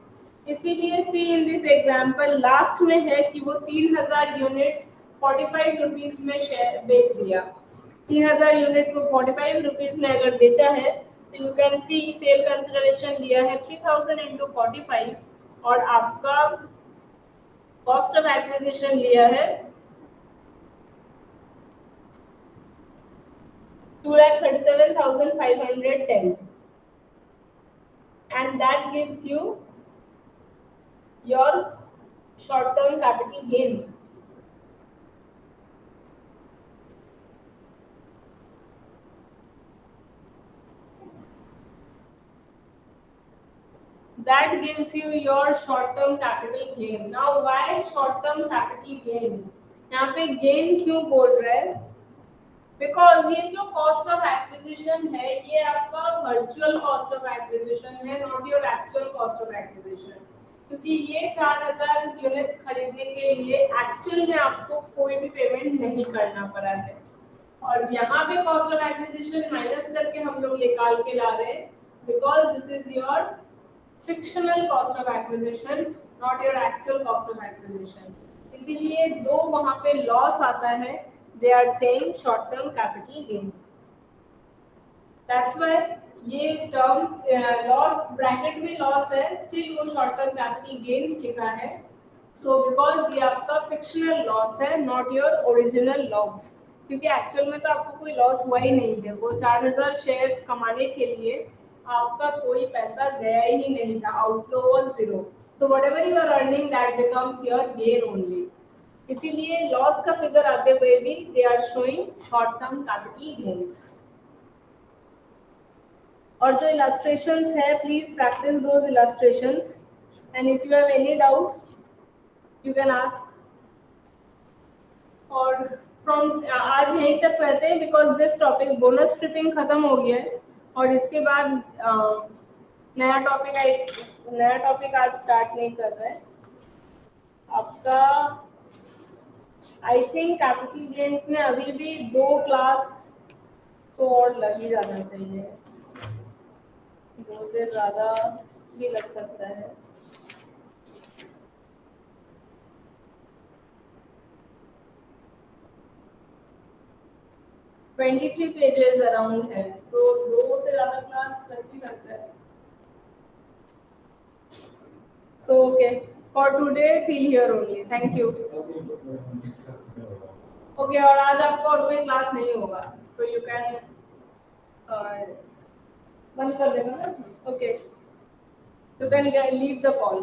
इसीलिए सी इन दिस एग्जांपल लास्ट में है कि वो 3,000 यूनिट्स 45 रुपीज में शेयर बेच दिया। 3,000 यूनिट्स को 45 रुपीज में अगर बेचा है तो you can see sale consideration लिया है 3,000 इंटू 45, और आपका कॉस्ट ऑफ एक्विजिशन लिया है 2,37,510, and that gives you your short term capital gain. That gives you your short term capital gain. Now why short term capital gain? यहाँ पे gain क्यों बोल रहे हैं? Because ये जो cost of acquisition है ये आपका virtual cost of acquisition है, not your actual cost of acquisition. क्योंकि ये 4000 यूनिट्स खरीदने के लिए एक्चुअल में आपको कोई भी पेमेंट नहीं करना पड़ा है। और यहाँ पे कॉस्ट ऑफ एक्विजिशन माइनस करके हम लोग निकाल के ला रहे हैं, because this is your fictional cost of acquisition, not your actual cost of acquisition. इसीलिए दो वहाँ पे लॉस आता है, they are saying short term capital gain. That's why ये टर्म लॉस ब्रैकेट में लॉस है, स्टिल वो शॉर्ट टर्म कैपिटल गेन्स लिखा है। सो बिकॉज ये आपका फिक्शनल लॉस है, नॉट योर ओरिजिनल लॉस, क्योंकि एक्चुअल में तो आपको कोई लॉस हुआ ही नहीं है। वो 4000 शेयर्स कमाने के लिए आपका कोई पैसा गया ही नहीं था, outflow was zero. So whatever you are earning that becomes your gain only. इसीलिए लॉस का फिगर आते हुए भी they are showing short term capital gains. और जो illustrations है, please practice those illustrations, and if you have any doubt you can ask। और from आज यहीं तक रहते हैं, because this topic bonus stripping खत्म हो गया है, और इसके बाद नया टॉपिक आज स्टार्ट नहीं कर रहे हैं आपका। आई थिंक कैपिटल गेन्स में अभी भी 2 क्लास तो और लग ही जाना चाहिए, 2 से ज़्यादा भी लग सकता है। ट्वेंटी 23 पेजेस अराउंड है, तो 2 से ज़्यादा क्लास लग भी सकता है। So okay, for today till here only. Thank you. Okay, और आज आपको और कोई क्लास नहीं होगा, so you can बंद कर देना ना। Okay, you can leave the call.